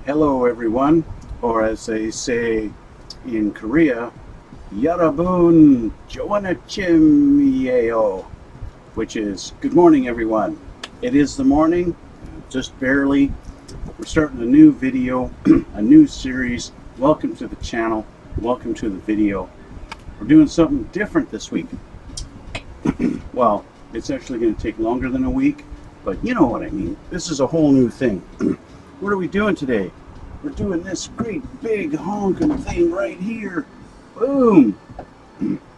Hello everyone, or as they say in Korea, Yarabun Joanachimyeo, which is good morning everyone. It is the morning, just barely. We're starting a new video, a new series. Welcome to the channel, welcome to the video. We're doing something different this week. Well, it's actually going to take longer than a week, but you know what I mean. This is a whole new thing. What are we doing today? We're doing this great big honking thing right here. Boom!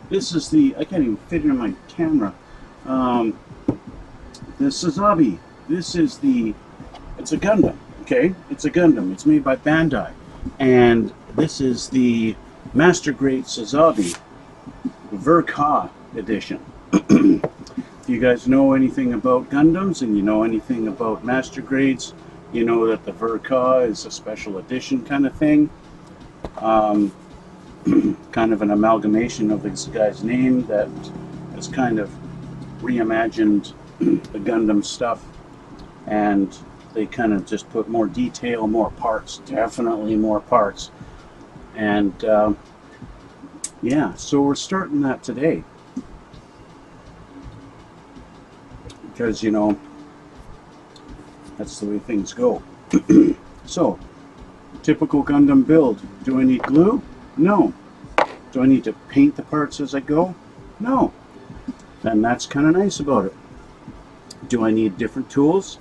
This is the, I can't even fit it in my camera. The Sazabi. This is the, it's a Gundam, okay? It's a Gundam. It's made by Bandai. And this is the Master Grade Sazabi Verka edition. If you guys know anything about Gundams and you know anything about Master Grades, you know that the Verka is a special edition kind of thing. Kind of an amalgamation of this guy's name that has kind of reimagined the Gundam stuff. And they kind of just put more detail, more parts, definitely more parts. And yeah, so we're starting that today. Because, you know, that's the way things go. So, typical Gundam build. Do I need glue? No. Do I need to paint the parts as I go? No. And that's kind of nice about it. Do I need different tools?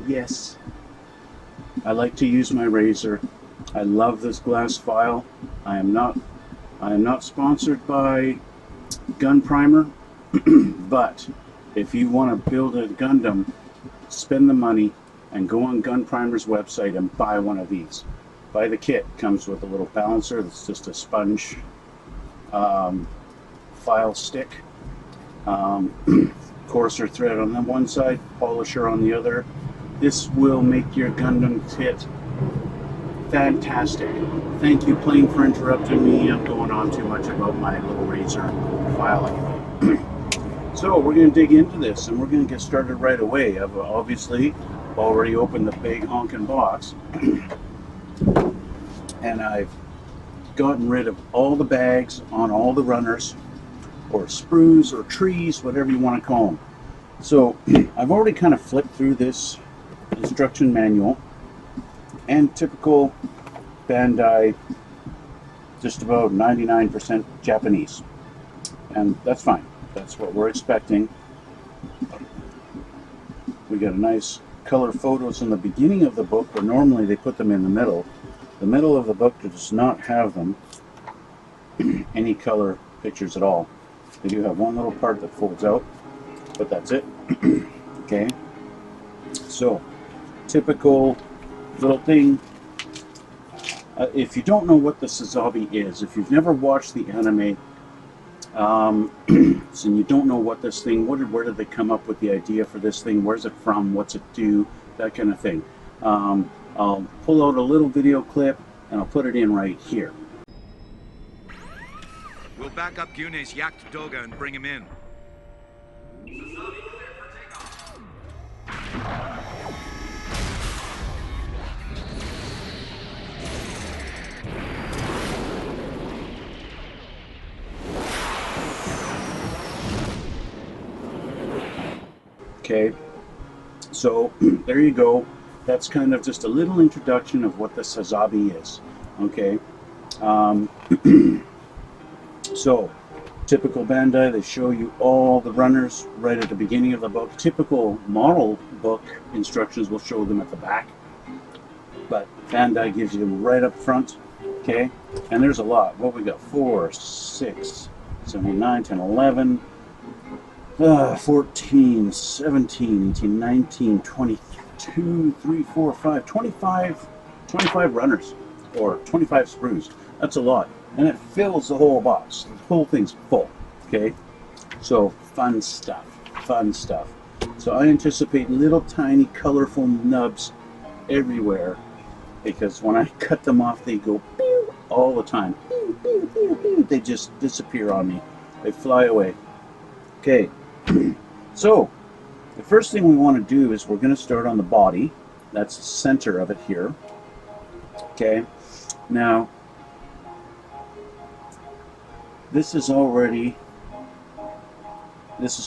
Yes. I like to use my razor. I love this glass file. I am not sponsored by Gun Primer, but if you want to build a Gundam, spend the money and go on Gun Primer's website and buy one of these. Buy the kit. Comes with a little balancer that's just a sponge file stick, coarser thread on the one side, polisher on the other. This will make your Gundam kit fantastic. Thank you, Plane, for interrupting me. I'm going on too much about my little razor filing. So we're going to dig into this and we're going to get started right away. I've obviously already opened the big honking box and I've gotten rid of all the bags on all the runners or sprues or trees, whatever you want to call them. So I've already kind of flipped through this instruction manual, and typical Bandai, just about 99% Japanese, and that's fine. That's what we're expecting. We got a nice color photos in the beginning of the book, but normally they put them in the middle. The middle of the book does not have them any color pictures at all. They do have one little part that folds out, but that's it. Okay, so typical little thing. If you don't know what the Sazabi is, if you've never watched the anime, and you don't know what this thing, where did they come up with the idea for this thing, where's it from, what's it do, that kind of thing. I'll pull out a little video clip and I'll put it in right here. We'll back up Gune's yacht Doga and bring him in. Okay, so there you go. That's kind of just a little introduction of what the Sazabi is. Okay, so typical Bandai, they show you all the runners right at the beginning of the book. Typical model book instructions will show them at the back, but Bandai gives you them right up front. Okay, and there's a lot. What we got? 4, 6, 7, 9, 10, 11. 14, 17, 18, 19, 22, 3, 4, 5, 25 runners, or 25 sprues. That's a lot. And it fills the whole box. The whole thing's full. Okay? So, fun stuff. Fun stuff. So I anticipate little tiny colorful nubs everywhere, because when I cut them off, they go pew all the time. Pew, pew, pew, pew. They just disappear on me. They fly away. Okay. So, the first thing we want to do is we're going to start on the body. That's the center of it here. Okay, now this is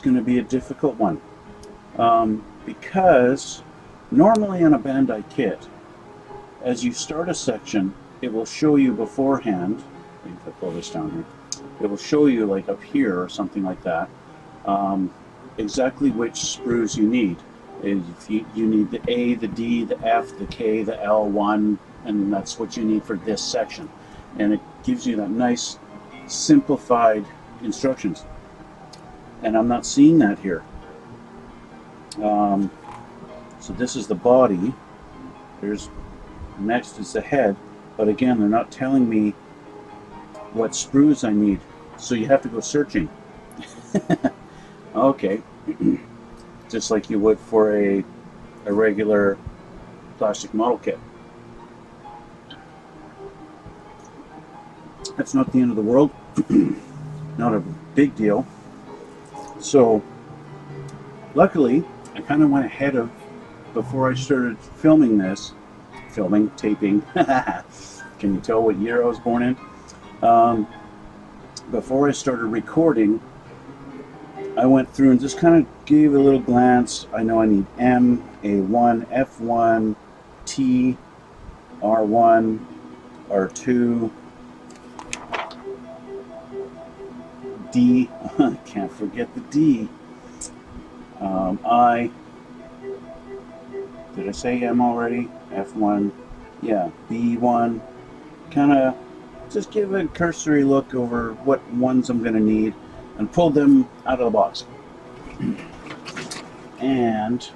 going to be a difficult one, because normally on a Bandai kit, as you start a section, it will show you beforehand. If I pull this down here, it will show you like up here or something like that, exactly which sprues you need. If you need the A, the D, the F, the K, the L1, and that's what you need for this section. And it gives you that nice simplified instructions. And I'm not seeing that here. So this is the body. Next is the head. But again, they're not telling me what sprues I need. So you have to go searching. Okay. Just like you would for a regular plastic model kit. That's not the end of the world. Not a big deal. So luckily I kind of went ahead of, before I started filming this, taping. Can you tell what year I was born in? Before I started recording, I went through and just kind of gave a little glance. I know I need M, A1, F1, T, R1, R2, D, can't forget the D, I, did I say M already? F1, yeah, B1, kind of just give a cursory look over what ones I'm going to need and pull them out of the box. And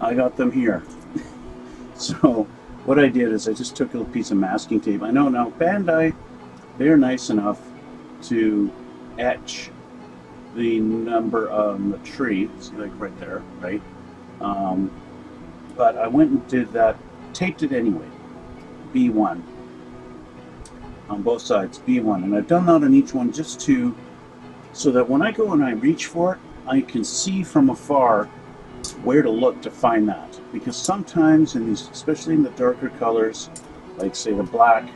I got them here. So what I did is I just took a piece of masking tape. I know now Bandai, they're nice enough to etch the number on the tree, see, like right there, right? But I went and did that, taped it anyway, B1 on both sides, B1, and I've done that on each one just to, so that when I go and I reach for it, I can see from afar where to look to find that. Because sometimes in these, especially in the darker colors, like say the black,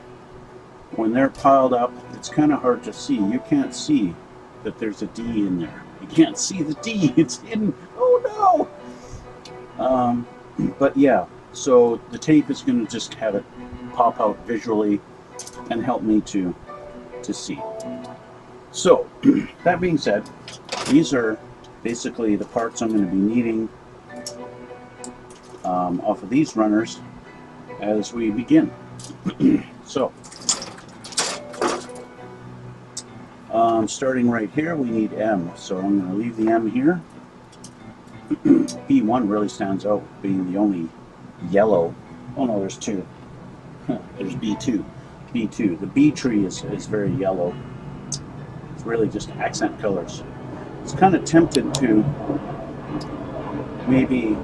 when they're piled up, it's kind of hard to see. You can't see that there's a D in there. You can't see the D, it's hidden. Oh no! But yeah, so the tape is going to just have it pop out visually and help me to see. So that being said, these are basically the parts I'm going to be needing off of these runners as we begin. So starting right here, we need M, so I'm going to leave the M here. B1 really stands out being the only yellow. Oh no, there's two. There's B2. B2. The B tree is very yellow. It's really just accent colors. It's kind of tempted to maybe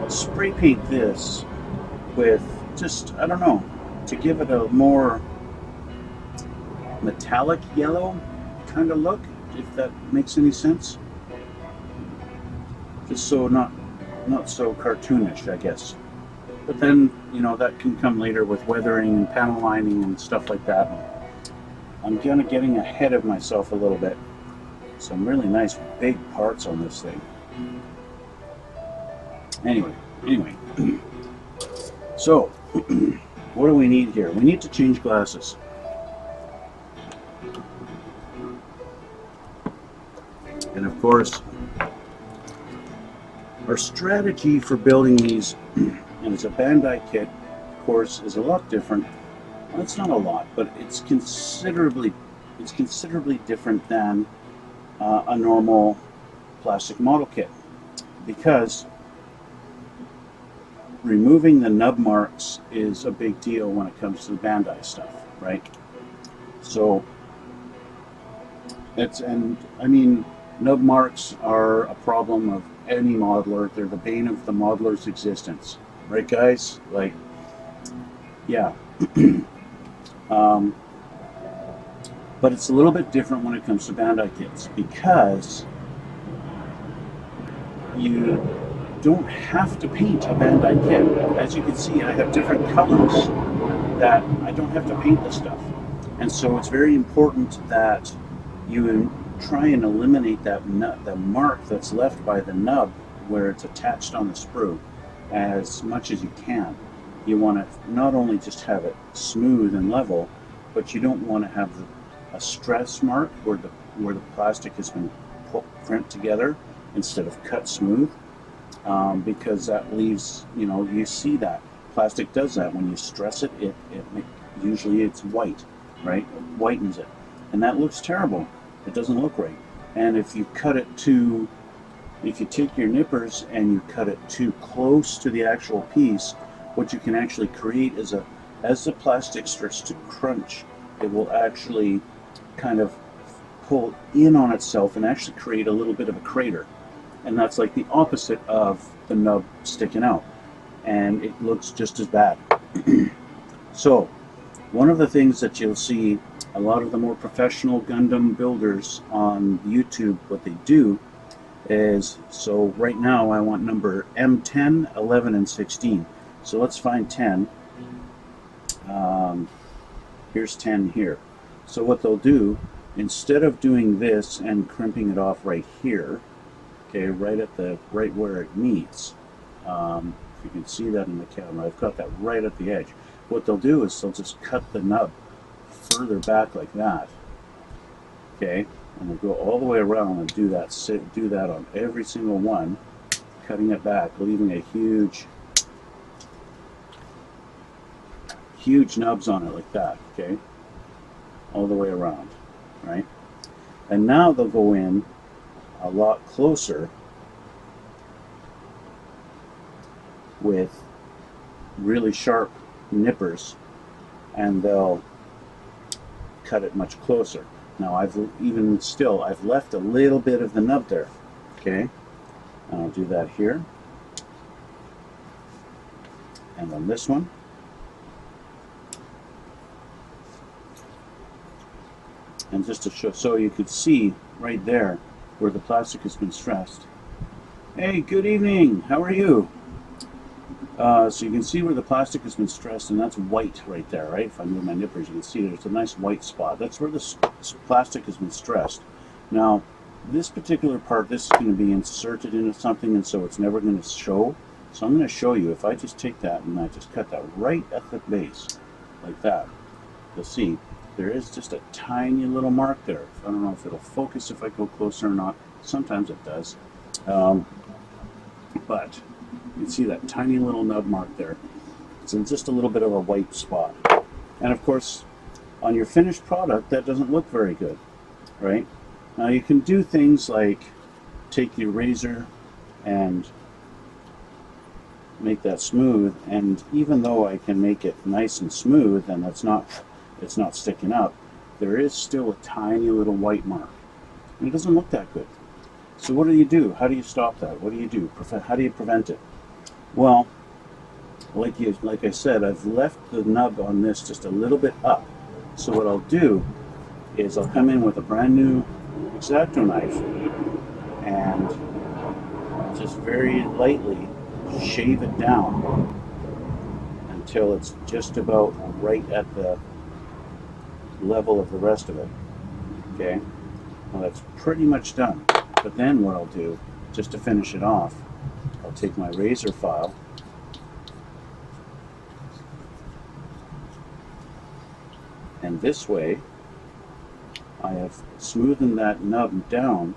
spray paint this with just, I don't know, to give it a more metallic yellow kind of look, if that makes any sense. Just so not so cartoonish, I guess. But then, you know, that can come later with weathering and panel lining and stuff like that. I'm kind of getting ahead of myself a little bit. Some really nice big parts on this thing. Anyway. So, what do we need here? We need to change glasses. And of course, our strategy for building these, and it's a Bandai kit, of course, is a lot different. Well, it's not a lot, but it's considerably different than a normal plastic model kit, because removing the nub marks is a big deal when it comes to the Bandai stuff, right? So I mean, nub marks are a problem of any modeler. They're the bane of the modeler's existence, right guys? Like, yeah. But it's a little bit different when it comes to Bandai kits, because you don't have to paint a Bandai kit. As you can see, I have different colors that I don't have to paint this stuff. And so it's very important that you try and eliminate that the mark that's left by the nub where it's attached on the sprue as much as you can. You want to not only just have it smooth and level, but you don't want to have a stress mark where the plastic has been print together instead of cut smooth, because that leaves, you see that plastic does that when you stress it. Usually it's white, right? It whitens it, and that looks terrible. It doesn't look right. And if you take your nippers and you cut it too close to the actual piece, what you can actually create is as the plastic starts to crunch, it will actually kind of pull in on itself and actually create a little bit of a crater. And that's like the opposite of the nub sticking out. And it looks just as bad. So, one of the things that you'll see a lot of the more professional Gundam builders on YouTube, what they do is, so right now I want number M10, 11, and 16. So let's find 10. Here's 10 here. So what they'll do, instead of doing this and crimping it off right here, okay, right where it meets, if you can see that in the camera, I've got that right at the edge. What they'll do is they'll just cut the nub further back like that, okay, and we'll go all the way around and do that on every single one, cutting it back, leaving a huge nubs on it like that, okay, all the way around, right? And now they'll go in a lot closer with really sharp nippers, and they'll cut it much closer. Now I've left a little bit of the nub there, okay? And I'll do that here, and on this one. And just to show, so you could see right there where the plastic has been stressed. Hey, good evening, how are you? So you can see where the plastic has been stressed, and that's white right there, right? If I move my nippers, you can see there's a nice white spot. That's where the plastic has been stressed. Now, this particular part, this is going to be inserted into something, and so it's never going to show. So I'm going to show you, if I just take that and I just cut that right at the base, like that, you'll see there is just a tiny little mark there. I don't know if it'll focus if I go closer or not. Sometimes it does. But you can see that tiny little nub mark there. It's in just a little bit of a white spot. And of course, on your finished product, that doesn't look very good, right? Now you can do things like take your razor and make that smooth, and even though I can make it nice and smooth and it's not sticking up, there is still a tiny little white mark. And it doesn't look that good. So what do you do? How do you stop that? What do you do? How do you prevent it? Well, like I said, I've left the nub on this just a little bit up. So what I'll do is I'll come in with a brand new X-Acto knife and just very lightly shave it down until it's just about right at the level of the rest of it. Okay, well, that's pretty much done. But then what I'll do, just to finish it off, I'll take my razor file and this way I have smoothened that nub down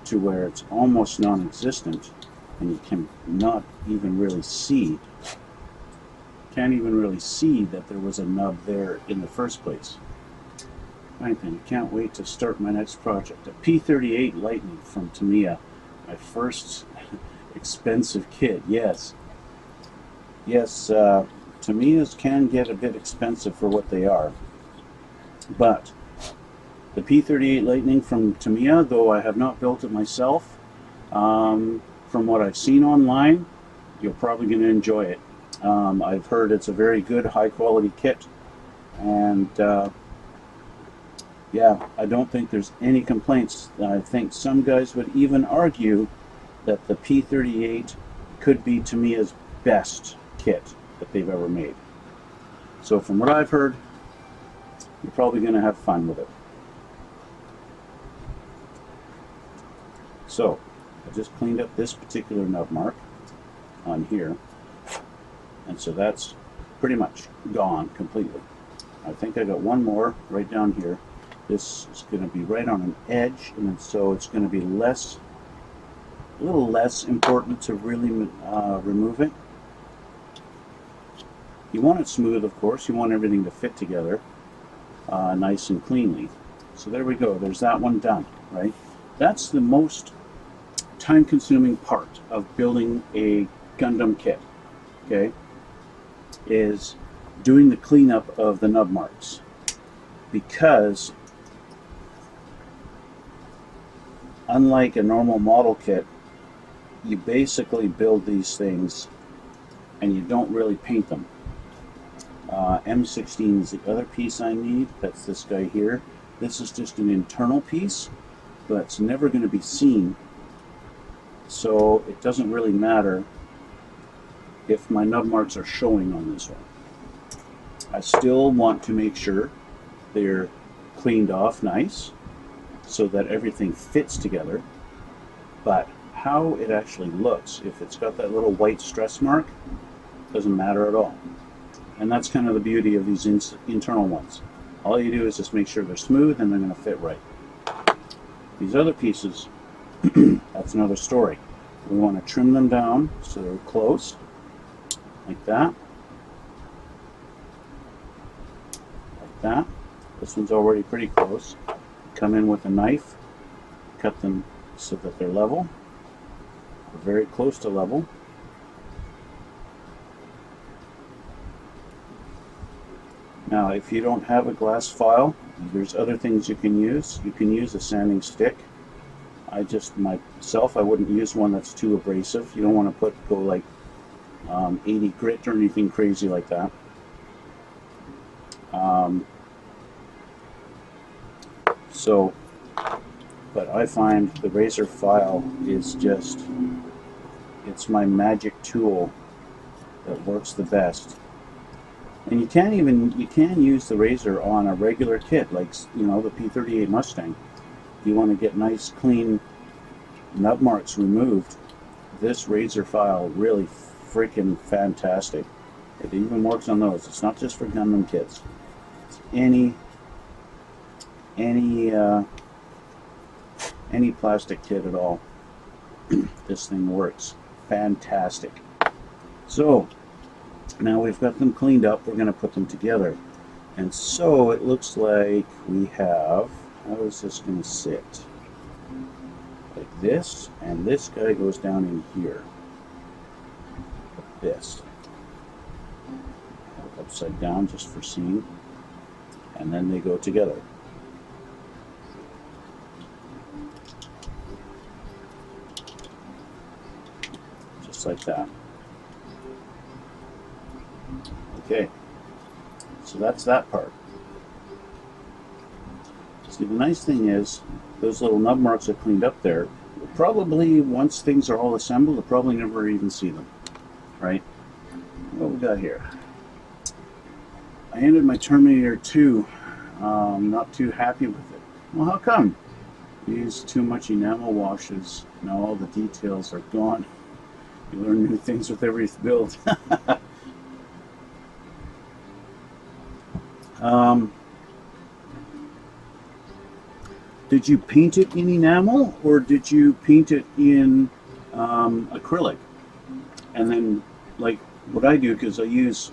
to where it's almost non-existent, and you can not even really see, can't even really see that there was a nub there in the first place. Right then, can't wait to start my next project. A P-38 Lightning from Tamiya, my first expensive kit. Yes, Tamiyas can get a bit expensive for what they are, but the P-38 Lightning from Tamiya, though I have not built it myself, from what I've seen online, you're probably going to enjoy it. I've heard it's a very good, high-quality kit, and yeah, I don't think there's any complaints. I think some guys would even argue that the P38 could be Tamiya's best kit that they've ever made. So from what I've heard, you're probably going to have fun with it. So I just cleaned up this particular nub mark on here, and so that's pretty much gone completely. I think I got one more right down here. This is going to be right on an edge, and so it's going to be a little less important to really remove it. You want it smooth, of course. You want everything to fit together nice and cleanly. So there we go. There's that one done, right? That's the most time-consuming part of building a Gundam kit, okay, is doing the cleanup of the nub marks, because unlike a normal model kit, you basically build these things and you don't really paint them. M16 is the other piece I need. That's this guy here. This is just an internal piece, but it's never going to be seen, so it doesn't really matter if my nub marks are showing on this one. I still want to make sure they're cleaned off nice so that everything fits together, but how it actually looks, if it's got that little white stress mark, doesn't matter at all. And that's kind of the beauty of these internal ones. All you do is just make sure they're smooth and they're going to fit right. These other pieces, that's another story. We want to trim them down so they're close, like that. Like that. This one's already pretty close. Come in with a knife, cut them so that they're level, or very close to level. Now, if you don't have a glass file, there's other things you can use. You can use a sanding stick. I wouldn't use one that's too abrasive. You don't want to go like 80 grit or anything crazy like that. But I find the razor file is just, it's my magic tool that works the best. And you can use the razor on a regular kit, like, you know, the P38 Mustang. If you want to get nice, clean nub marks removed, this razor file really freaking fantastic. It even works on those. It's not just for Gundam kits. It's any plastic kit at all. This thing works fantastic. So now we've got them cleaned up, we're going to put them together. And so it looks like we have, how is this going to sit? Like this, and this guy goes down in here. Like this. Upside down just for seeing. And then they go together. Just like that. Okay, so that's that part. See, the nice thing is, those little nub marks are cleaned up there. Probably, once things are all assembled, you'll probably never even see them, right? What we got here? I ended my Terminator 2, not too happy with it. Well, how come? Used too much enamel washes. Now all the details are gone. You learn new things with every build. Did you paint it in enamel, or did you paint it in acrylic? And then, like what I do, because I use,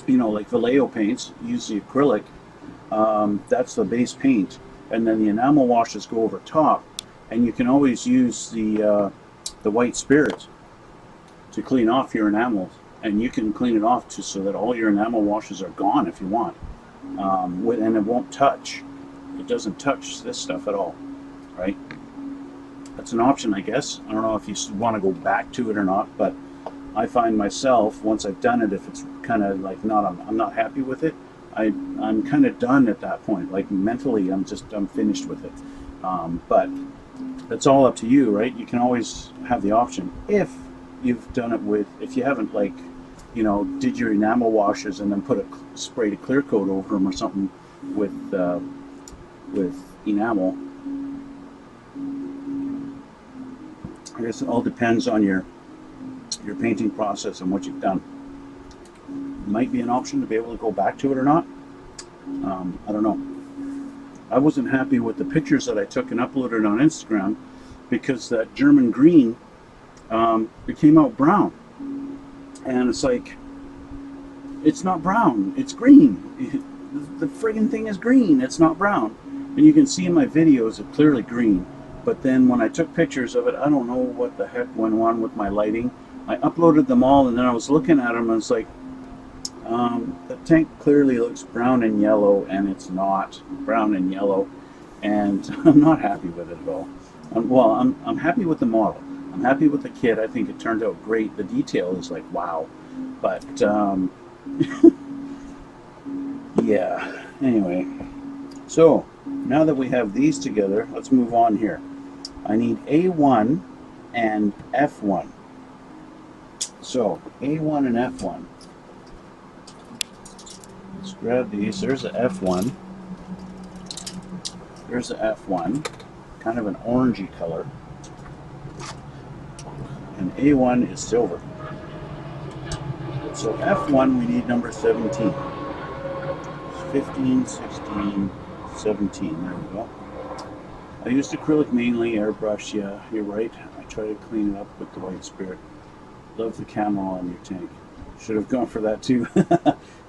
you know, like Vallejo paints, use the acrylic, that's the base paint, and then the enamel washes go over top, and you can always use the white spirit to clean off your enamels, and you can clean it off so that all your enamel washes are gone if you want, and it won't touch. It doesn't touch this stuff at all, right? That's an option, I guess. I don't know if you want to go back to it or not, but I find myself, once I've done it, if it's kind of like I'm not happy with it, I'm kind of done at that point. Like mentally, I'm finished with it. But It's all up to you, right? You can always have the option if you've done it with, if you haven't, like, you know, did your enamel washes and then sprayed a clear coat over them or something with enamel. I guess it all depends on your painting process and what you've done. Might be an option to be able to go back to it or not. I don't know. I wasn't happy with the pictures that I took and uploaded on Instagram because that German green, it came out brown. And it's like, it's not brown, it's green. The friggin' thing is green, it's not brown. And you can see in my videos it's clearly green. But then when I took pictures of it, I don't know what the heck went on with my lighting. I uploaded them all and then I was looking at them and it's like, the tank clearly looks brown and yellow, and it's not brown and yellow, and I'm not happy with it at all. I'm happy with the model. I'm happy with the kit. I think it turned out great. The detail is like wow, but yeah. Anyway, so now that we have these together, let's move on here. I need A1 and F1. So A1 and F1. Let's grab these. There's the F1. There's the F1. Kind of an orangey color. And A1 is silver. So F1 we need number 17. 15, 16, 17. There we go. I used acrylic mainly, airbrush, yeah, you're right. I try to clean it up with the white spirit. Love the camo on your tank. Should have gone for that too.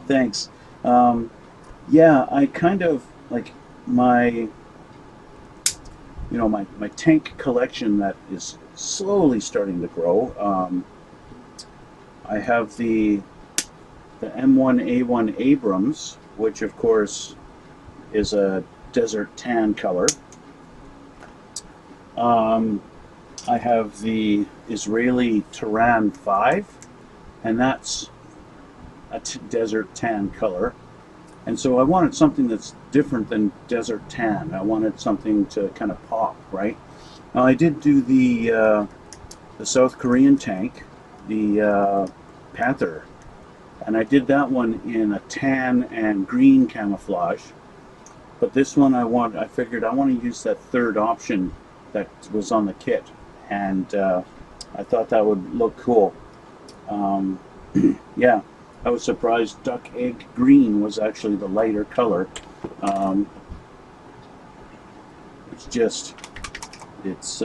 Thanks. Yeah, I kind of like my my tank collection that is slowly starting to grow. I have the M1A1 Abrams, which of course is a desert tan color. I have the Israeli Tehran 5, and that's a desert tan color. And so I wanted something that's different than desert tan. I wanted something to kind of pop, right? Now I did do the South Korean tank, the Panther, and I did that one in a tan and green camouflage. But this one I figured I want to use that third option that was on the kit, and I thought that would look cool. Yeah, I was surprised duck egg green was actually the lighter color. It's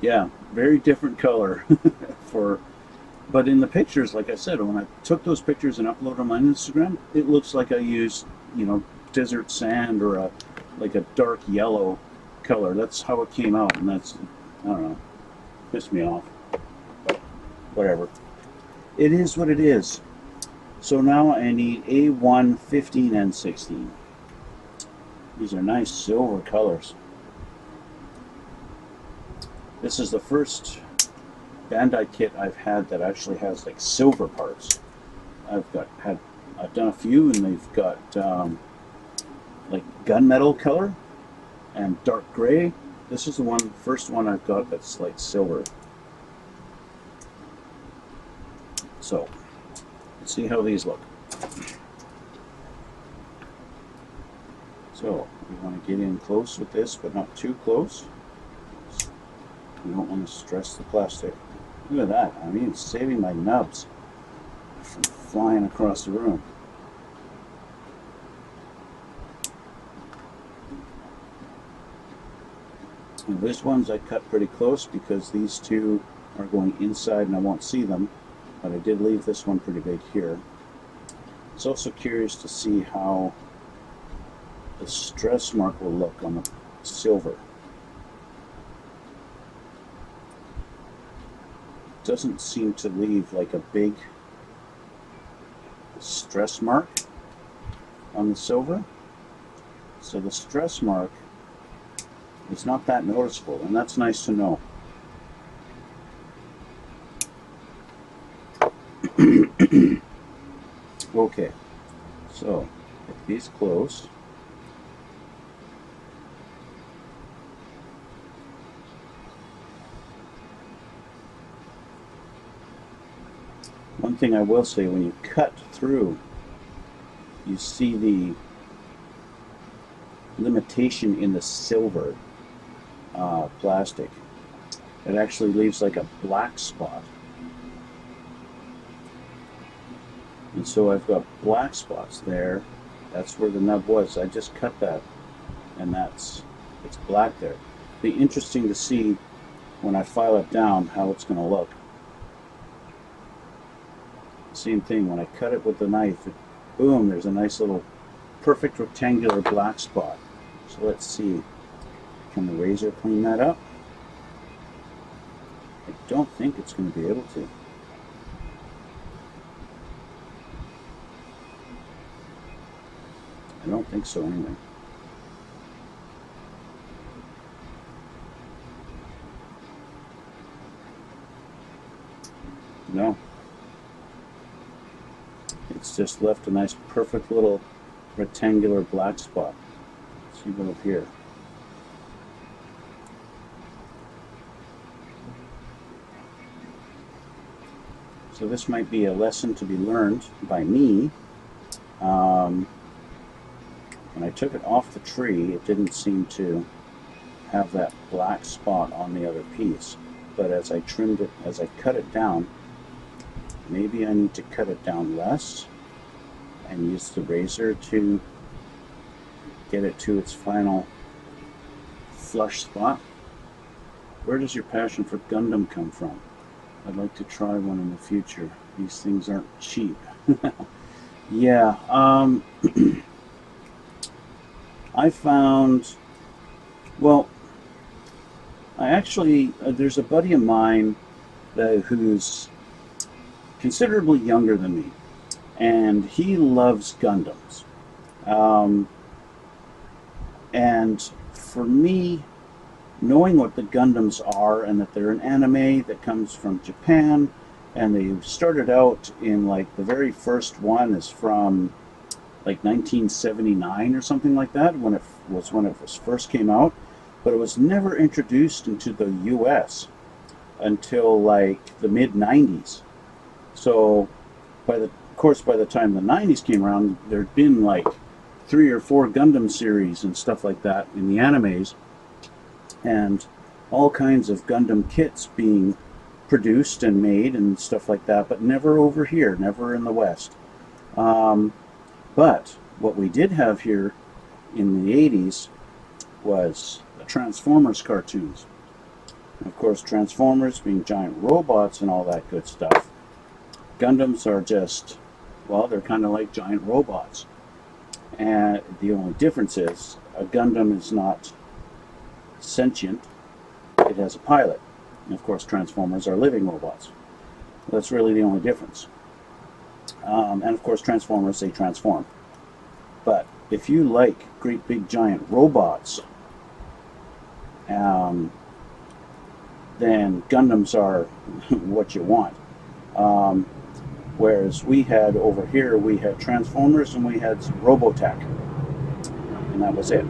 yeah, very different color but in the pictures, like I said, when I took those pictures and uploaded them on Instagram, it looks like I used, desert sand or like a dark yellow color. That's how it came out, and that's, I don't know, pissed me off. But whatever. It is what it is. So now I need A1, 15, and 16. These are nice silver colors. This is the first Bandai kit I've had that actually has like silver parts. I've done a few, and they've got like gunmetal color and dark gray. This is the first one I've got that's like silver. So let's see how these look. So we want to get in close with this, but not too close. We don't want to stress the plastic. Look at that. I mean, it's saving my nubs from flying across the room. And this ones I cut pretty close because these two are going inside and I won't see them. But I did leave this one pretty big here. I was also curious to see how the stress mark will look on the silver. Doesn't seem to leave like a big stress mark on the silver. So the stress mark is not that noticeable, and that's nice to know. Okay, so get these close. One thing I will say, when you cut through, you see the limitation in the silver plastic. It actually leaves like a black spot. And so I've got black spots there. That's where the nub was. I just cut that, and it's black there. Be interesting to see when I file it down how it's going to look. Same thing, when I cut it with the knife, boom, there's a nice little perfect rectangular black spot. So let's see, can the razor clean that up? I don't think it's going to be able to. I don't think so anyway. No. It's just left a nice perfect little rectangular black spot. Let's see over here. So this might be a lesson to be learned by me. When I took it off the tree, it didn't seem to have that black spot on the other piece. But as I trimmed it, as I cut it down, maybe I need to cut it down less and use the razor to get it to its final flush spot. Where does your passion for Gundam come from? I'd like to try one in the future. These things aren't cheap. Yeah, I found, well, I actually, there's a buddy of mine who's considerably younger than me, and he loves Gundams. And for me, knowing what the Gundams are and that they're an anime that comes from Japan, and they started out in like the very first one is from like 1979 or something like that, when it first came out, but it was never introduced into the US until like the mid 90s. So by the time the 90s came around, there'd been like 3 or 4 Gundam series and stuff like that in the animes, and all kinds of Gundam kits being produced and made and stuff like that, but never over here, never in the West. But what we did have here in the 80s was the Transformers cartoons. And of course, Transformers being giant robots and all that good stuff. Gundams are just, well, they're kind of like giant robots. And the only difference is a Gundam is not sentient, it has a pilot. And of course, Transformers are living robots. That's really the only difference. And of course, Transformers, they transform. But if you like great big giant robots, then Gundams are what you want. Whereas we had over here, we had Transformers and we had Robotech. And that was it.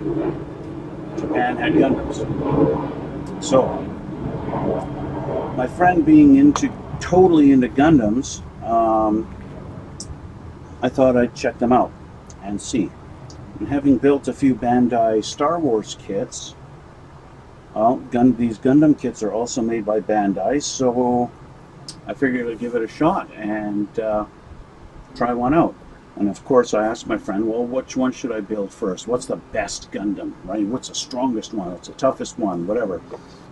Japan had Gundams. So, my friend being totally into Gundams, I thought I'd check them out and see. And having built a few Bandai Star Wars kits, well, these Gundam kits are also made by Bandai, so I figured I'd give it a shot and try one out. And of course I asked my friend, well, which one should I build first? What's the best Gundam, right? What's the strongest one? What's the toughest one? Whatever.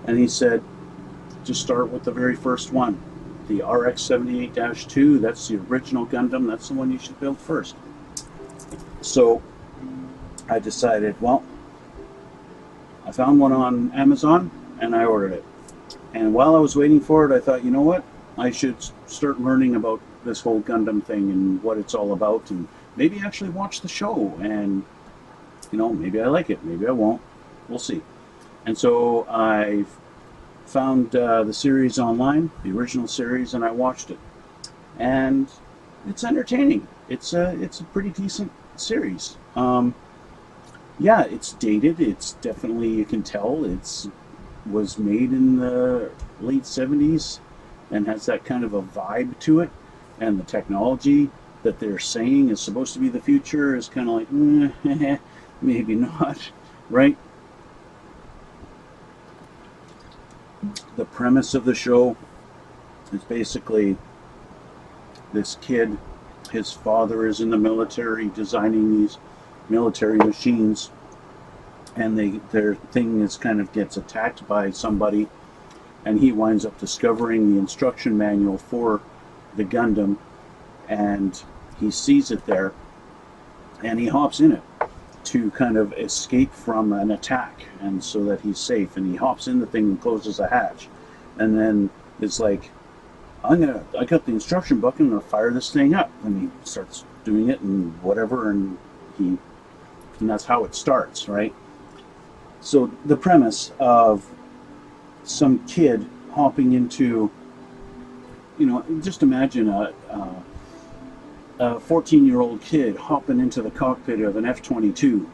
And he said, just start with the very first one. The RX-78-2, that's the original Gundam, that's the one you should build first. So I decided, well, I found one on Amazon and I ordered it. And while I was waiting for it, I thought, you know what? I should start learning about this whole Gundam thing and what it's all about, and maybe actually watch the show, and you know, maybe I like it, maybe I won't, we'll see. And so I found the series online, the original series, and I watched it, and it's entertaining. It's a pretty decent series. Yeah, it's dated. It's definitely, you can tell it's was made in the late 70s and has that kind of a vibe to it. and the technology that they're saying is supposed to be the future is kind of like, maybe not, right? The premise of the show is basically this kid, his father is in the military designing these military machines, and their thing is kind of gets attacked by somebody, and he winds up discovering the instruction manual for the Gundam, and he sees it there, and he hops in it to kind of escape from an attack, and so that he's safe, and he hops in the thing and closes the hatch, and then it's like, I got the instruction book, I'm gonna fire this thing up, and he starts doing it and whatever, and that's how it starts, right? So the premise of some kid hopping into, just imagine a 14-year-old kid hopping into the cockpit of an F-22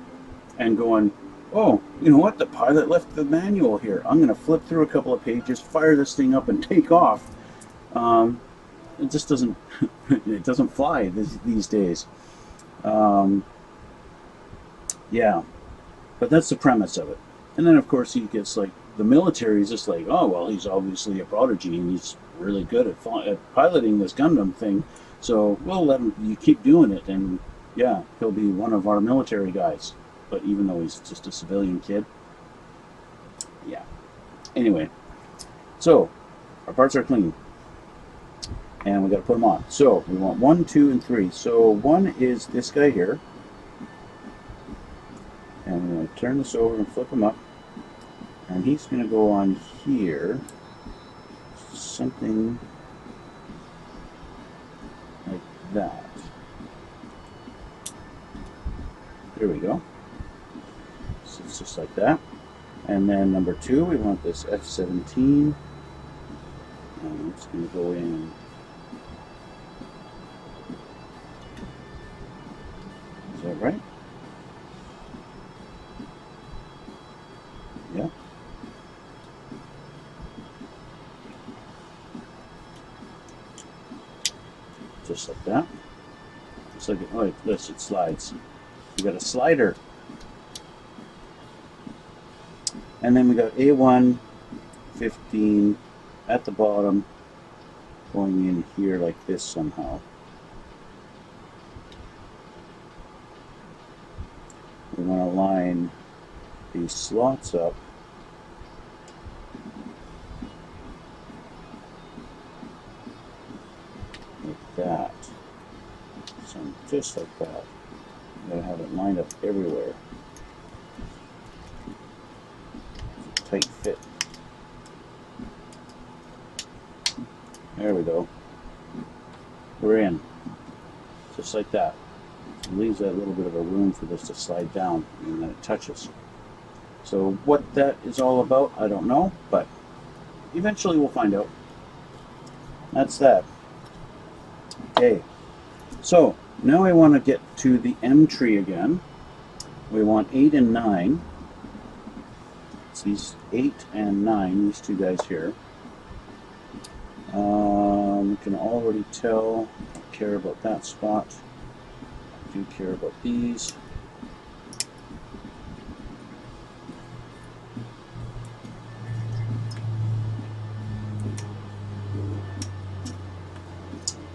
and going, oh, you know what, the pilot left the manual here. I'm going to flip through a couple of pages, fire this thing up, and take off. It just doesn't, it doesn't fly these days. Yeah, but that's the premise of it. And then, of course, he gets like, the military is just like, oh, well, he's obviously a prodigy, and he's really good at piloting this Gundam thing. So we'll let him, you keep doing it, and yeah, he'll be one of our military guys. But even though he's just a civilian kid. Yeah. Anyway, so our parts are clean. And we got to put them on. So we want 1, 2, and 3. So 1 is this guy here. And we're going to turn this over and flip him up. And he's going to go on here. Something like that. There we go. So it's just like that. And then number 2, we want this F-17. And it's going to go in. Is that right? Yeah. Just like that. Just like, oh, this, it slides. We got a slider. And then we got A1, 15 at the bottom, going in here like this somehow. We want to line these slots up like that. So just like that. I'm going to have it lined up everywhere. Tight fit. There we go. We're in. Just like that. It leaves that little bit of a room for this to slide down, and then it touches. So what that is all about, I don't know, but eventually we'll find out. That's that. Okay. So now I want to get to the M tree again. We want 8 and 9. It's these 8 and 9, these two guys here. You can already tell I care about that spot. I do care about these.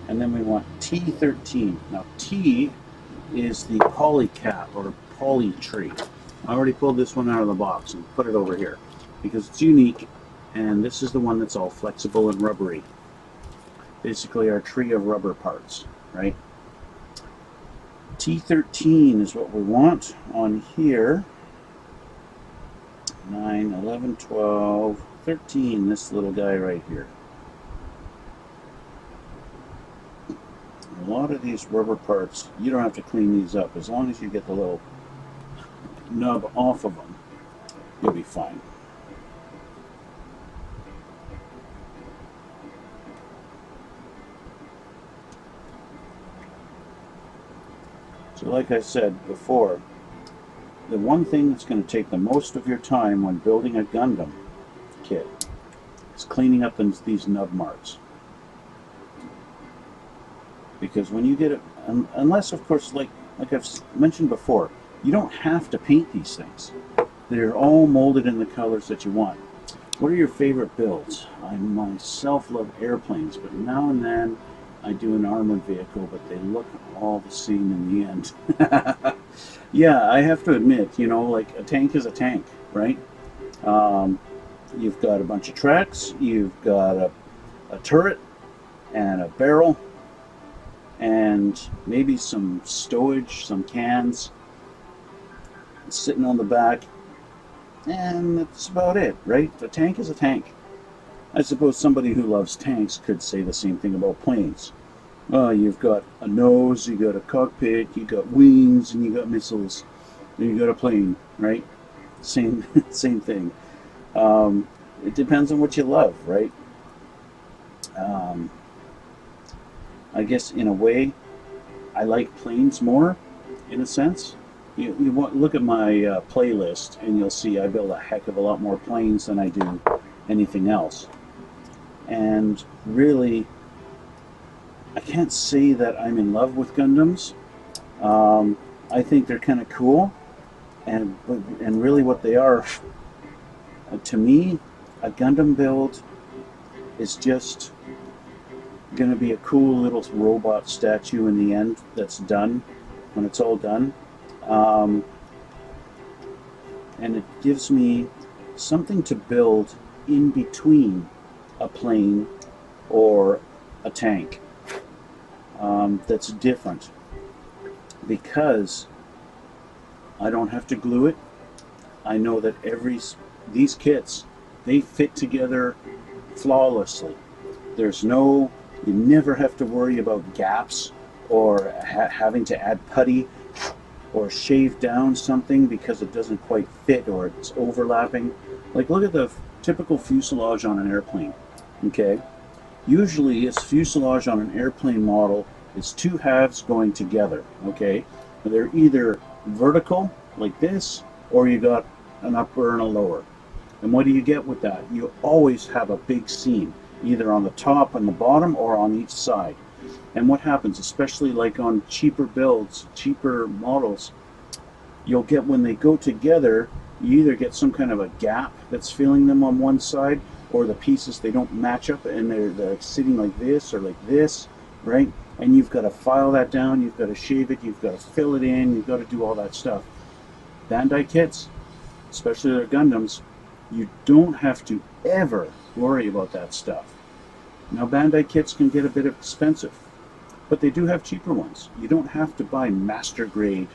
And then we want T13. Now T is the polycat or poly tree. I already pulled this one out of the box and put it over here because it's unique, and this is the one that's all flexible and rubbery. Basically our tree of rubber parts, right? T13 is what we want on here. 9, 11, 12, 13, this little guy right here. A lot of these rubber parts, you don't have to clean these up. As long as you get the little nub off of them, you'll be fine. So like I said before, the one thing that's going to take the most of your time when building a Gundam kit is cleaning up these nub marks. Because when you get it, unless of course, like I've mentioned before, you don't have to paint these things. They're all molded in the colors that you want. What are your favorite builds? I myself love airplanes, but now and then I do an armored vehicle, but they look all the same in the end. Yeah, I have to admit, you know, like a tank is a tank, right? You've got a bunch of tracks, you've got a turret and a barrel, and maybe some stowage, some cans sitting on the back, and that's about it, right? A tank is a tank. I suppose somebody who loves tanks could say the same thing about planes. You've got a nose, you got a cockpit, you got wings, and you got missiles, and you got a plane, right? Same, same thing. It depends on what you love, right? I guess in a way, I like planes more, in a sense. You look at my playlist, and you'll see I build a heck of a lot more planes than I do anything else. And really, I can't say that I'm in love with Gundams. I think they're kind of cool, and really what they are, to me, a Gundam build is just going to be a cool little robot statue in the end that's done, when it's all done. And it gives me something to build in between a plane or a tank that's different, because I don't have to glue it. I know that these kits, they fit together flawlessly. You never have to worry about gaps or having to add putty or shave down something because it doesn't quite fit or it's overlapping. Like, look at the typical fuselage on an airplane, okay? Usually its fuselage on an airplane model is two halves going together, okay? They're either vertical, like this, or you got an upper and a lower. And what do you get with that? You always have a big seam, either on the top and the bottom or on each side. And what happens, especially like on cheaper builds, cheaper models, you'll get, when they go together, you either get some kind of a gap that's filling them on one side, or the pieces, they don't match up and they're sitting like this or like this, right? And you've got to file that down, you've got to shave it, you've got to fill it in, you've got to do all that stuff. Bandai kits, especially their Gundams, you don't have to ever worry about that stuff. Now, Bandai kits can get a bit expensive, but they do have cheaper ones. You don't have to buy master grade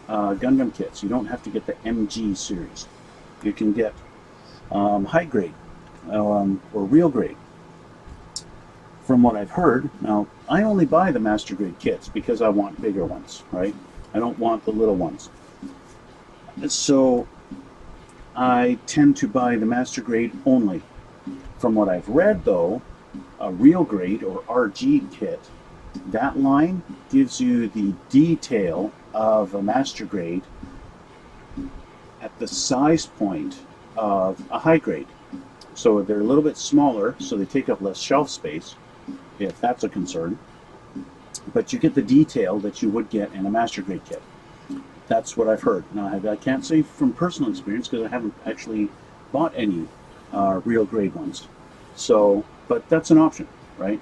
Gundam kits. You don't have to get the MG series. You can get high grade or real grade. From what I've heard, now I only buy the master grade kits because I want bigger ones, right? I don't want the little ones. So I tend to buy the master grade only. From what I've read, though, a real grade or RG kit, that line gives you the detail of a master grade at the size point of a high grade. So they're a little bit smaller, so they take up less shelf space, if that's a concern. But you get the detail that you would get in a master grade kit. That's what I've heard. Now, I can't say from personal experience because I haven't actually bought any real grade ones. So, but that's an option, right?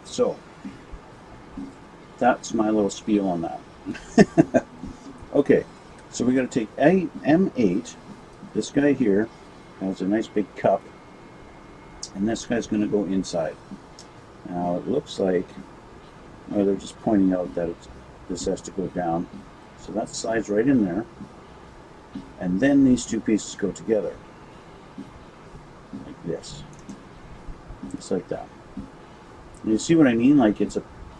So, that's my little spiel on that. Okay, so we're going to take M8. This guy here has a nice big cup, and this guy's going to go inside. Now, it looks like, oh, they're just pointing out that this has to go down. So that slides right in there. And then these two pieces go together. Like this. Just like that. And you see what I mean? Like it's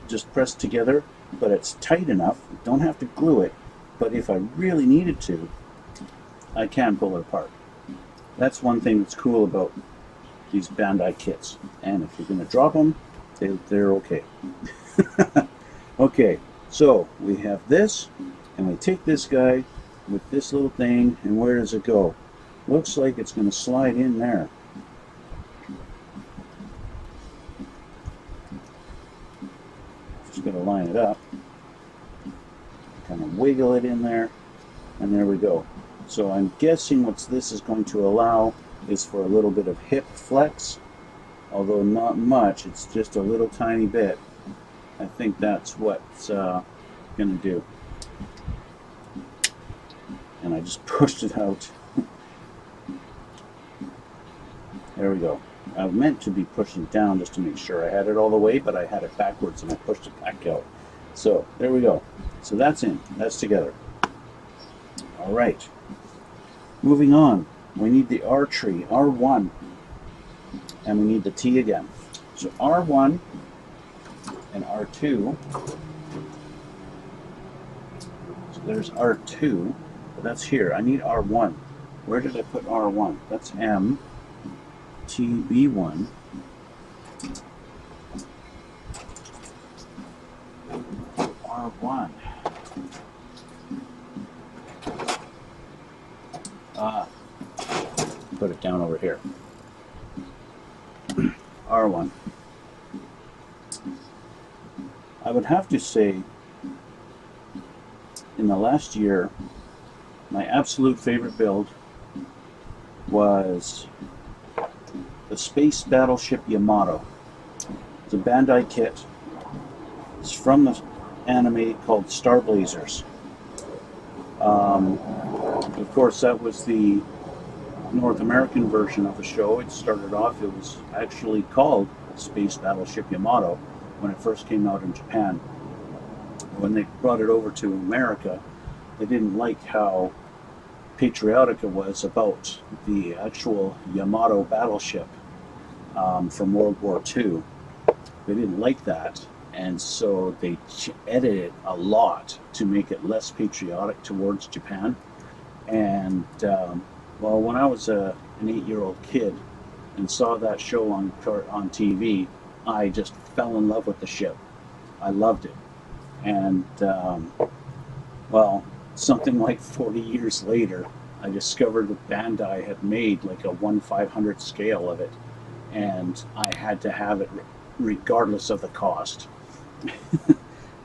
just pressed together, but it's tight enough. Don't have to glue it. But if I really needed to, I can pull it apart. That's one thing that's cool about these Bandai kits. And if you're going to drop them, they're okay. Okay, so we have this, and we take this guy with this little thing, and where does it go? Looks like it's going to slide in there. it up, kind of wiggle it in there, and there we go. So I'm guessing what this is going to allow is for a little bit of hip flex, although not much, it's just a little tiny bit. I think that's what's going to do. And I just pushed it out. There we go. I meant to be pushing down just to make sure I had it all the way, but I had it backwards and I pushed it back out. So there we go. So that's in. That's together. All right. Moving on. We need the R tree, R1, and we need the T again. So R1 and R2. So there's R2, but that's here. I need R1. Where did I put R1? That's M. TB1. R1. Put it down over here. R1. I would have to say, in the last year, my absolute favorite build was the Space Battleship Yamato. It's a Bandai kit. It's from the anime called Star Blazers. Of course, that was the North American version of the show. It started off, it was actually called Space Battleship Yamato when it first came out in Japan. When they brought it over to America, they didn't like how patriotic it was about the actual Yamato battleship from World War II. They didn't like that, and so they edited it a lot to make it less patriotic towards Japan. And well, when I was an 8-year-old kid and saw that show on TV, I just fell in love with the ship. I loved it. And well, something like 40 years later, I discovered that Bandai had made like a 1/500 scale of it, and I had to have it regardless of the cost.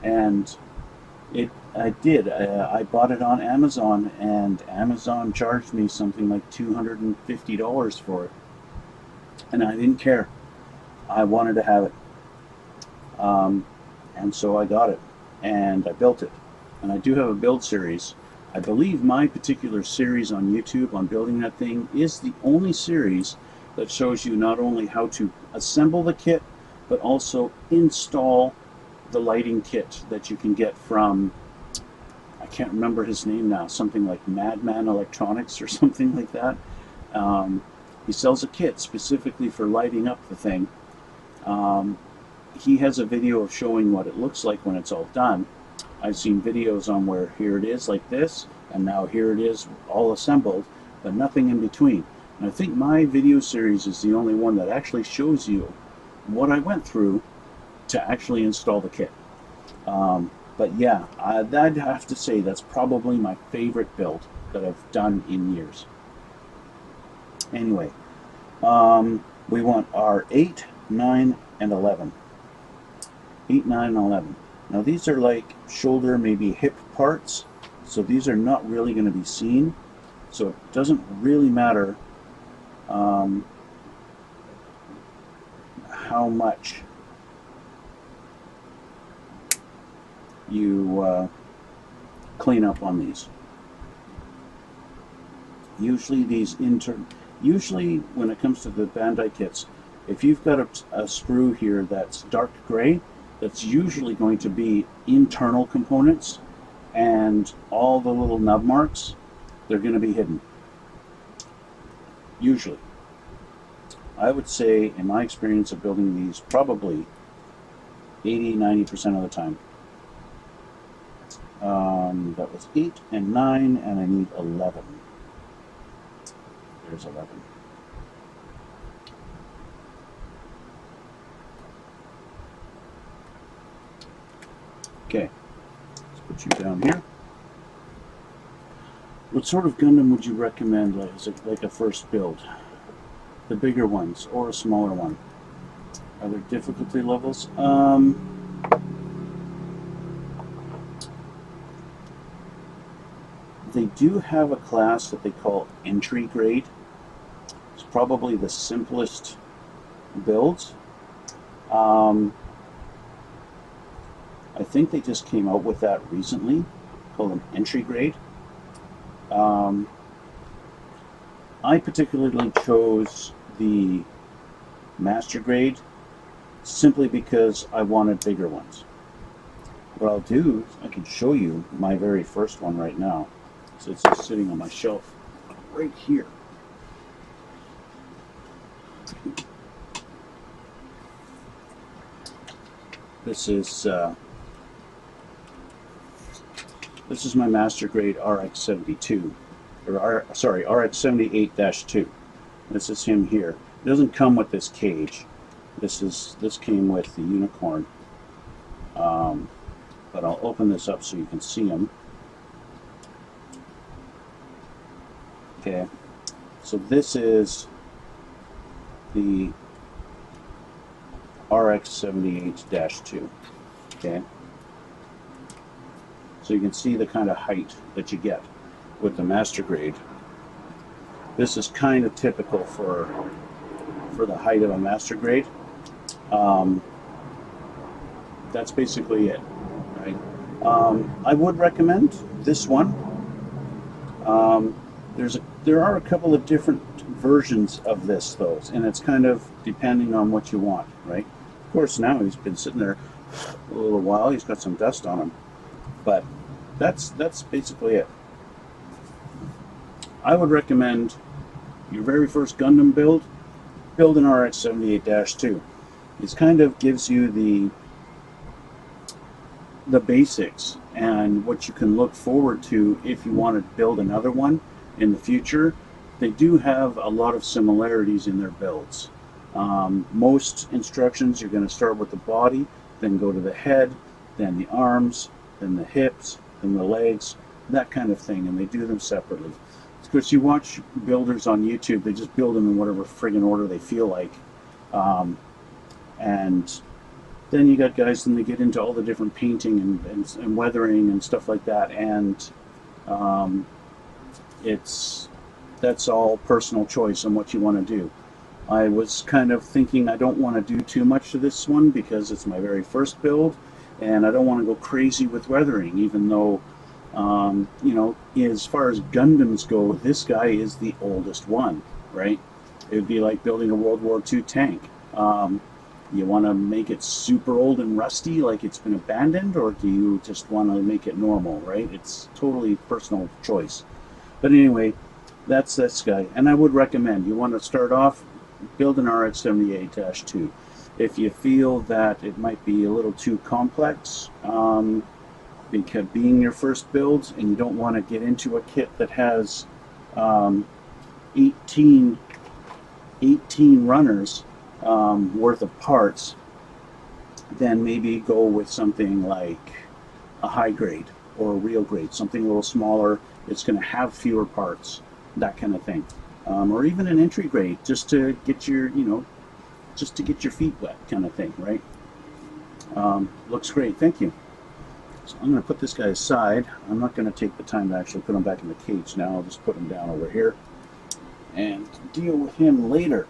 And I did. I bought it on Amazon, and Amazon charged me something like $250 for it, and I didn't care. I wanted to have it, and so I got it, and I built it. And I do have a build series. I believe my particular series on YouTube on building that thing is the only series that shows you not only how to assemble the kit, but also install the lighting kit that you can get from, I can't remember his name now, something like Madman Electronics or something like that. He sells a kit specifically for lighting up the thing. He has a video of showing what it looks like when it's all done. I've seen videos on where here it is like this, and now here it is all assembled, but nothing in between. And I think my video series is the only one that actually shows you what I went through to actually install the kit. But yeah, I'd have to say that's probably my favorite build that I've done in years. Anyway, we want our 8, 9, and 11. 8, 9, and 11. Now these are like shoulder, maybe hip parts, so these are not really going to be seen. So it doesn't really matter how much you clean up on these. Usually when it comes to the Bandai kits, if you've got a screw here that's dark gray, that's usually going to be internal components, and all the little nub marks, they're going to be hidden. Usually. I would say, in my experience of building these, probably 80-90% of the time. That was 8 and 9, and I need 11. There's 11. Okay, let's put you down here. What sort of Gundam would you recommend, like a first build? The bigger ones or a smaller one? Are there difficulty levels? They do have a class that they call entry grade. It's probably the simplest builds. I think they just came out with that recently, called an entry grade. I particularly chose the master grade simply because I wanted bigger ones. What I'll do, I can show you my very first one right now. So it's just sitting on my shelf right here. This is my master grade RX-72, or RX-78-2. This is him here. It doesn't come with this cage. This came with the unicorn. But I'll open this up so you can see him. Okay, so this is the RX-78-2. Okay, so you can see the kind of height that you get with the master grade. This is kind of typical for the height of a master grade. That's basically it, right? I would recommend this one. There are a couple of different versions of this, though, and it's kind of depending on what you want, right? Of course, now he's been sitting there a little while. He's got some dust on him, but that's basically it. I would recommend your very first Gundam build an RX-78-2. It kind of gives you the basics and what you can look forward to if you want to build another one in the future. They do have a lot of similarities in their builds. Most instructions, you're going to start with the body, then go to the head, then the arms, then the hips, then the legs, that kind of thing, and they do them separately. Because you watch builders on YouTube, they just build them in whatever friggin' order they feel like. And then you got guys, and they get into all the different painting and weathering and stuff like that, and that's all personal choice on what you want to do. I was kind of thinking I don't want to do too much to this one because it's my very first build, and I don't want to go crazy with weathering, even though, you know, as far as Gundams go, this guy is the oldest one, right? It would be like building a World War II tank. You want to make it super old and rusty, like it's been abandoned, or do you just want to make it normal, right? It's totally personal choice. But anyway, that's this guy. And I would recommend, you want to start off, build an RX-78-2. If you feel that it might be a little too complex, because being your first build, and you don't want to get into a kit that has 18 runners worth of parts, then maybe go with something like a high grade or a real grade, something a little smaller. It's going to have fewer parts, that kind of thing, or even an entry grade, just to get your, just to get your feet wet, kind of thing, right? Looks great, thank you. So I'm going to put this guy aside. I'm not going to take the time to actually put him back in the cage now. I'll just put him down over here and deal with him later.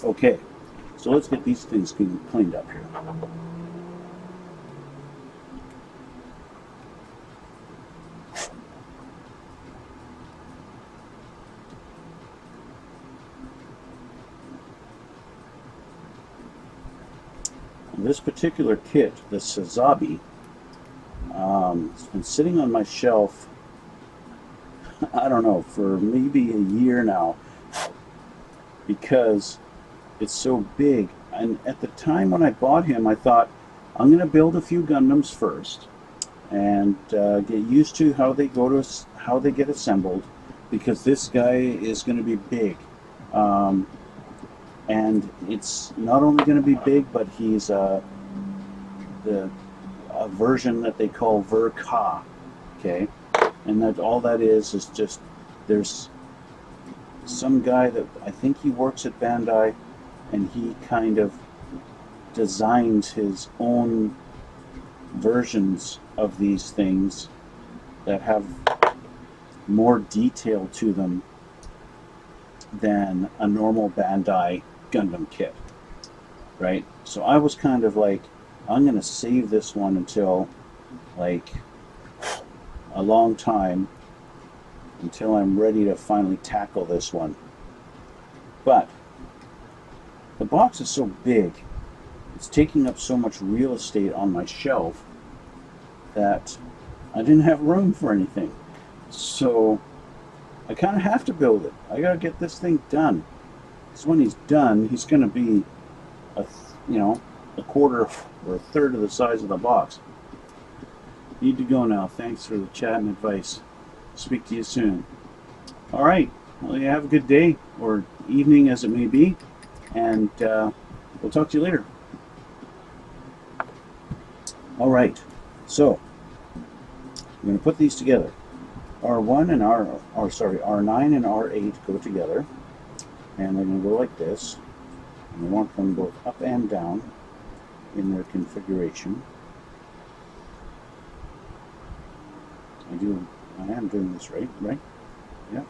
Okay, so let's get these things cleaned up here. This particular kit, the Sazabi, it's been sitting on my shelf, I don't know, for maybe a year now, because it's so big. And at the time when I bought him, I thought, I'm going to build a few Gundams first and get used to how they get assembled, because this guy is going to be big. And it's not only going to be big, but he's a version that they call Ver-Ka, okay? And that all that is just, there's some guy that I think he works at Bandai, and he kind of designs his own versions of these things that have more detail to them than a normal Bandai Gundam kit, right? So I was kind of like, I'm going to save this one until like a long time, until I'm ready to finally tackle this one. But the box is so big, it's taking up so much real estate on my shelf that I didn't have room for anything. So I kind of have to build it. I gotta get this thing done. Because when he's done, he's gonna be a quarter or a third of the size of the box. Need to go now. Thanks for the chat and advice. Speak to you soon. All right. Well, you have a good day or evening as it may be, and we'll talk to you later. All right. So I'm going to put these together. R1 and R9 and R8 go together, and they're going to go like this. And I want them both up and down in their configuration. I am doing this right? Yeah.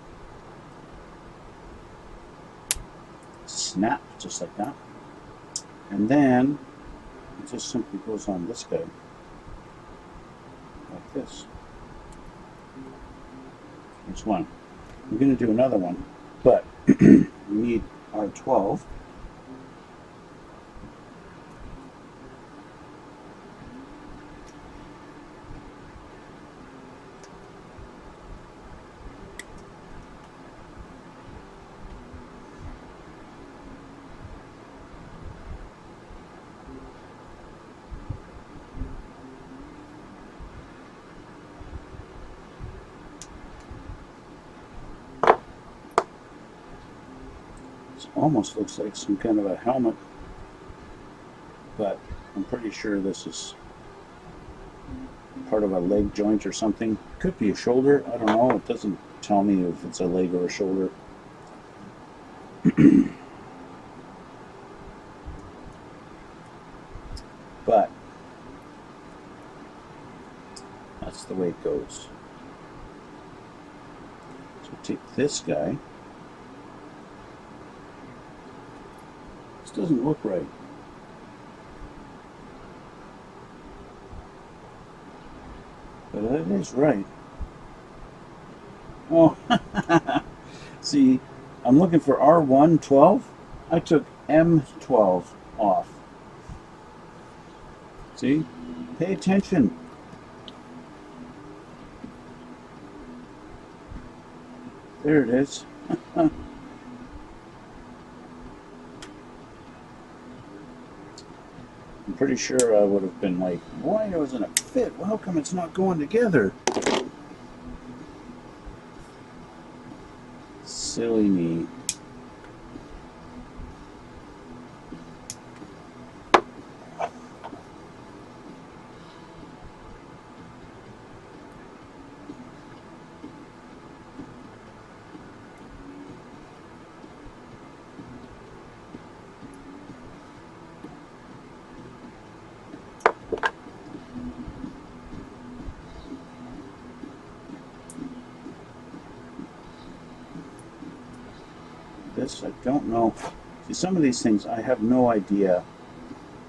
Snap, just like that. And then it just simply goes on this guy, like this. There's one. I'm going to do another one, but we need R12. Almost looks like some kind of a helmet, but I'm pretty sure this is part of a leg joint or something. Could be a shoulder, I don't know. It doesn't tell me if it's a leg or a shoulder. But that's the way it goes. So take this guy. Doesn't look right. But it is right. Oh, see, I'm looking for R1 12. I took M12 off. See? Pay attention. There it is. I'm pretty sure I would have been like, why doesn't it fit? Well, how come it's not going together? Silly me. I don't know. See, some of these things I have no idea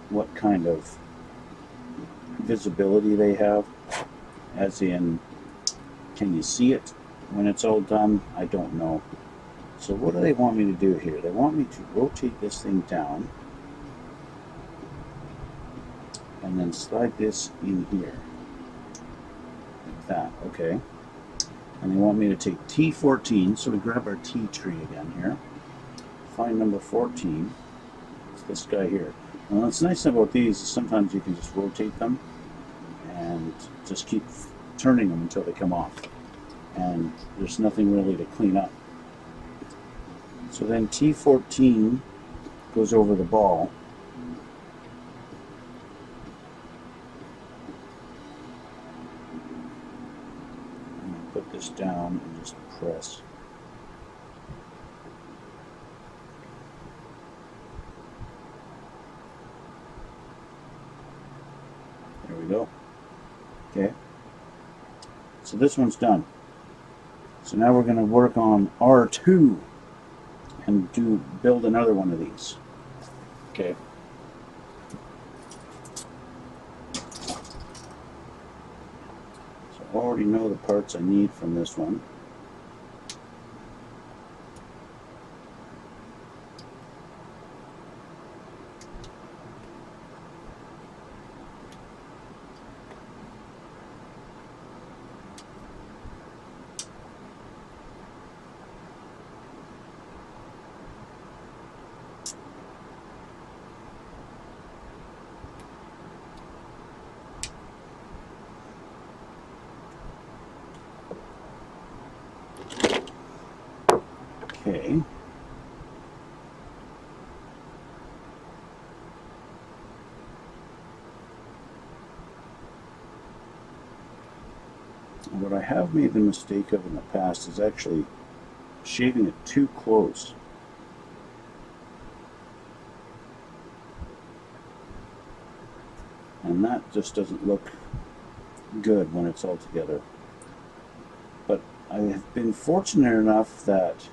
what kind of visibility they have, as in, can you see it when it's all done? I don't know. So what do they want me to do here? They want me to rotate this thing down and then slide this in here like that. Okay. And they want me to take T14, so we grab our T tree again here. Find number 14. It's this guy here. And what's nice about these is sometimes you can just rotate them and just keep turning them until they come off. And there's nothing really to clean up. So then T14 goes over the ball. And I'll put this down and just press. There we go. Okay, so this one's done. So now we're going to work on R2 and build another one of these. Okay. So I already know the parts I need from this one. Okay. What I have made the mistake of in the past is actually shaving it too close. And that just doesn't look good when it's all together. But I have been fortunate enough that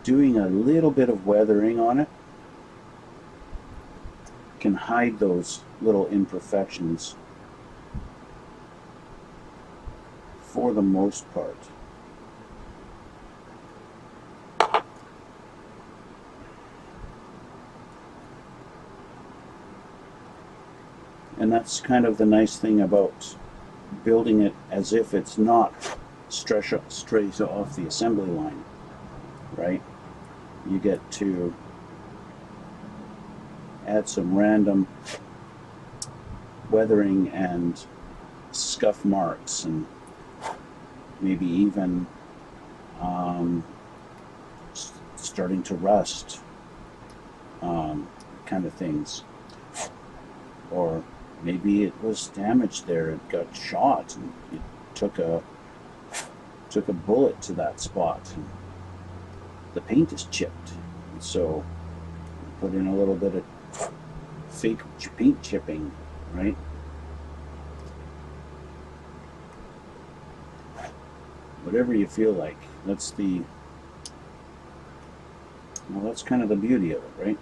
doing a little bit of weathering on it can hide those little imperfections for the most part. And that's kind of the nice thing about building it as if it's not straight off the assembly line, right? You get to add some random weathering and scuff marks and maybe even starting to rust kind of things. Or maybe it was damaged there, it got shot and it took a bullet to that spot and the paint is chipped. And so put in a little bit of fake paint chipping, right? Whatever you feel like. That's kind of the beauty of it, right?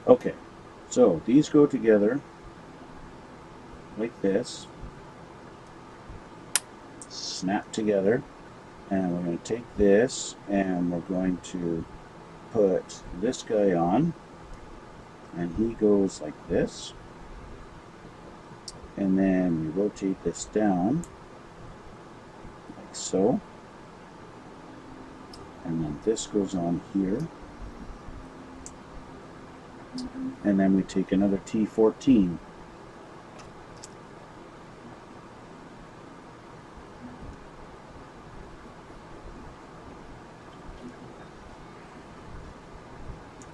Okay, so these go together like this, snap together, and we're going to take this and we're going to put this guy on, and he goes like this, and then we rotate this down like so, and then this goes on here. And then we take another T14.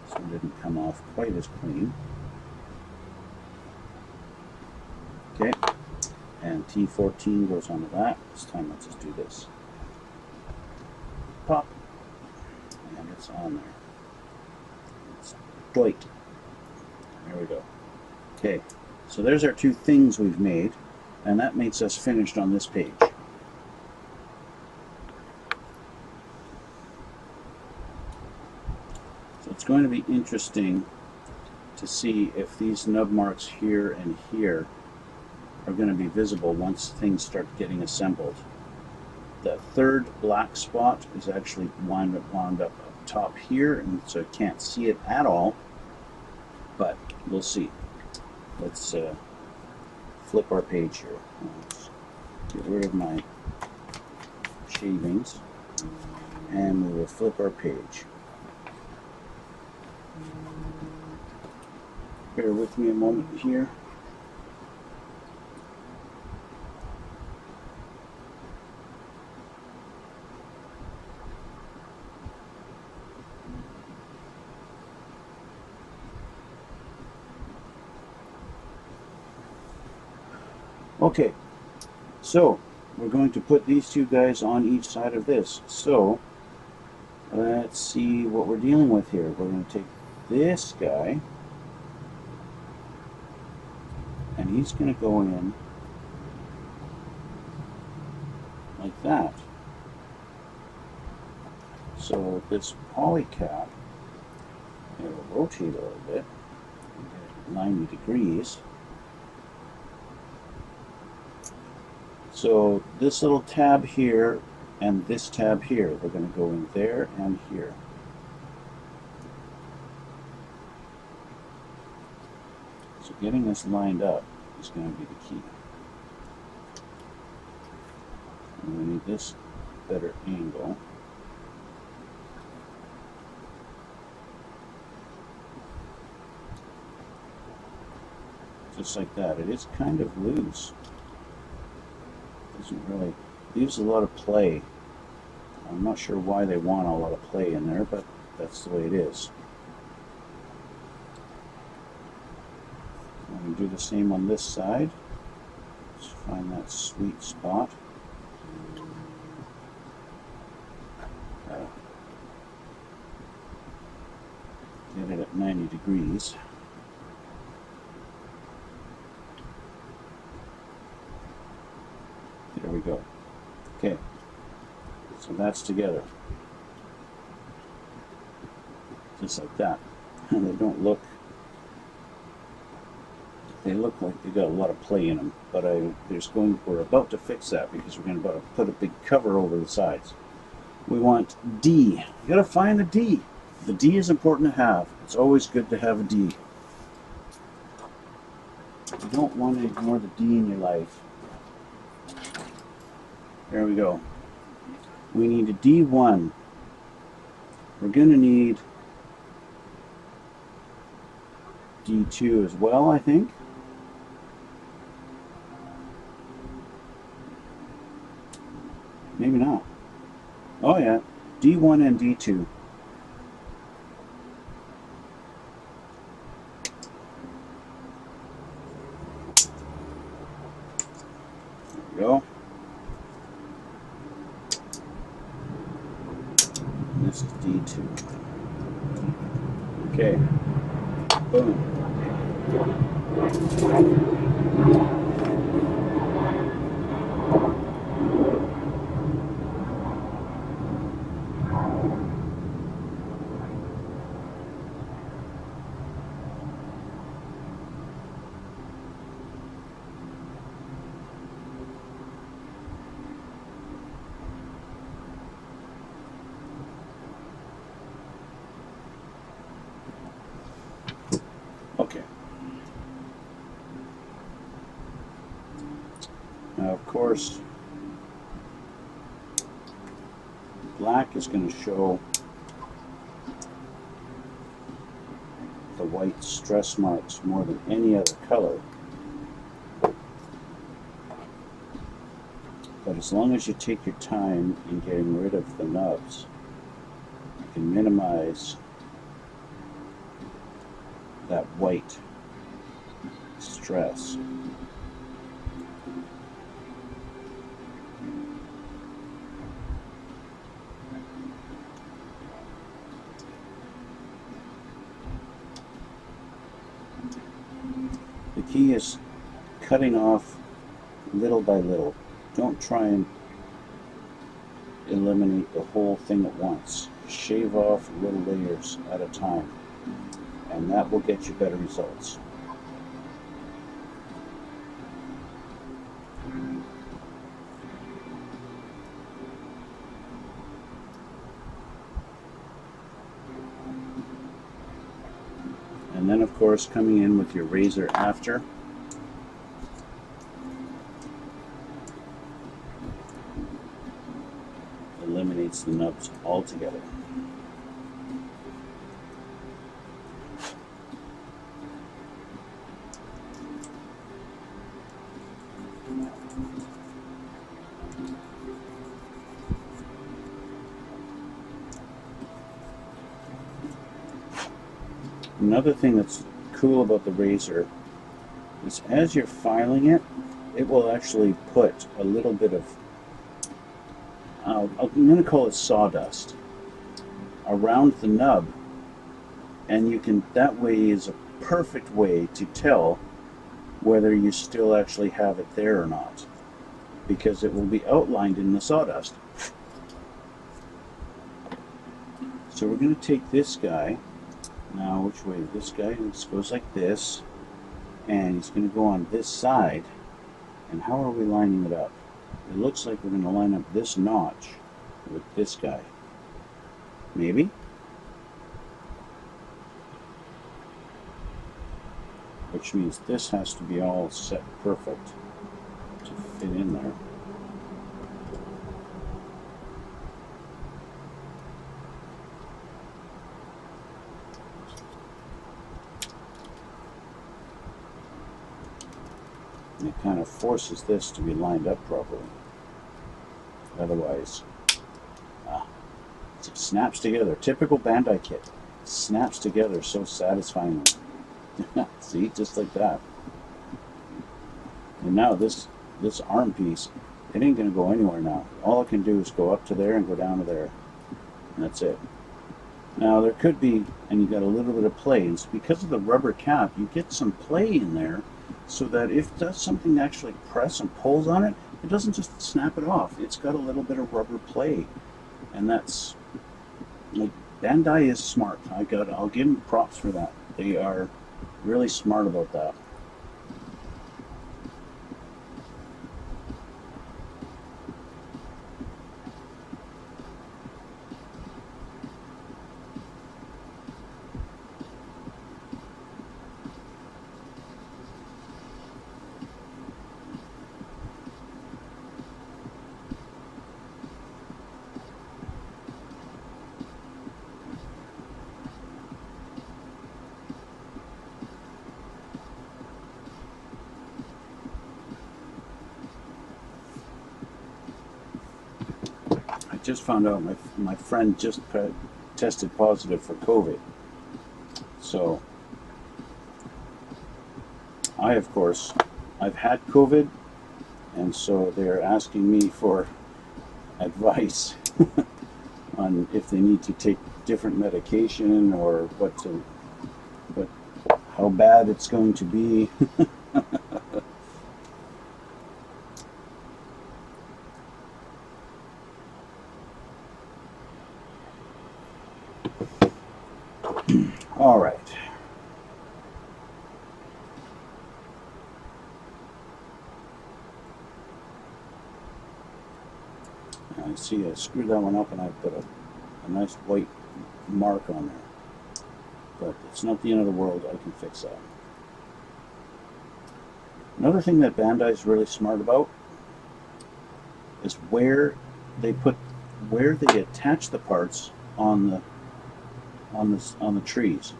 So it didn't come off quite as clean. Okay, and T14 goes onto that. This time let's just do this. Pop. And it's on there. It's tight. There we go. Okay, so there's our two things we've made, and that makes us finished on this page. So it's going to be interesting to see if these nub marks here and here are going to be visible once things start getting assembled. The third black spot is actually wound up top here, and so I can't see it at all, but we'll see. Let's flip our page here. Let's get rid of my shavings, and we will flip our page. Bear with me a moment here. Okay, so we're going to put these two guys on each side of this. So let's see what we're dealing with here. We're going to take this guy And he's going to go in like that. So this poly cap, it'll rotate a little bit, 90 degrees. So this little tab here and this tab here, they're going to go in there and here. So getting this lined up is going to be the key. And we need this better angle. Just like that. It is kind of loose. Doesn't really, leaves a lot of play. I'm not sure why they want a lot of play in there, but that's the way it is. I'm going to do the same on this side. Just find that sweet spot. Get it at 90 degrees. There we go. Okay, so that's together. Just like that. And they don't look, they look like they got a lot of play in them, but we're about to fix that because we're going to put a big cover over the sides. We want D. You got to find the D. The D is important to have. It's always good to have a D. You don't want to ignore the D in your life. There we go. We need a D1. We're going to need D2 as well, I think. Maybe not. Oh yeah, D1 and D2. There we go. And this is D2. Okay. Boom. Okay. Now, of course, black is going to show the white stress marks more than any other color. But as long as you take your time in getting rid of the nubs, you can minimize that white stress. The key is cutting off little by little. Don't try and eliminate the whole thing at once. Shave off little layers at a time, and that will get you better results. And then, of course, coming in with your razor after. Eliminates the nubs altogether. Another thing that's cool about the razor is as you're filing it, it will actually put a little bit of, I'm going to call it sawdust, around the nub, and you can, that way is a perfect way to tell whether you still actually have it there or not, because it will be outlined in the sawdust. So we're going to take this guy, now which way? This guy, this goes like this, and he's going to go on this side. And how are we lining it up? It looks like we're going to line up this notch with this guy. Maybe? Which means this has to be all set perfect to fit in there. And it kind of forces this to be lined up properly. Otherwise, it snaps together. Typical Bandai kit. Snaps together so satisfyingly. See, just like that. And now this arm piece, it ain't going to go anywhere now. All it can do is go up to there and go down to there. And that's it. Now there could be, and you got a little bit of play. And because of the rubber cap, you get some play in there so that if it does something to actually press and pulls on it, it doesn't just snap it off. It's got a little bit of rubber play. And that's, like, Bandai is smart. I'll give them props for that. They are really smart about that. Just found out my friend just tested positive for COVID. So I've had COVID, and so they're asking me for advice on if they need to take different medication or how bad it's going to be. All right. I see I screwed that one up and I put a nice white mark on there. But it's not the end of the world. I can fix that. Another thing that Bandai is really smart about is where they attach the parts on the trees.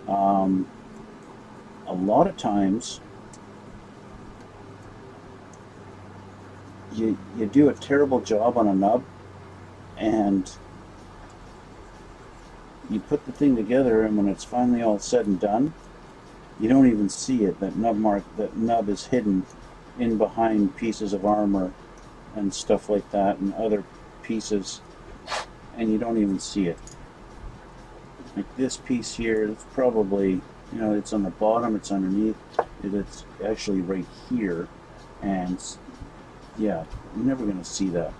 A lot of times you do a terrible job on a nub and you put the thing together, and when it's finally all said and done, you don't even see it. That nub is hidden in behind pieces of armor and stuff like that and other pieces, and you don't even see it. Like this piece here, it's probably, it's on the bottom, it's underneath, it's actually right here, and yeah, you're never going to see that.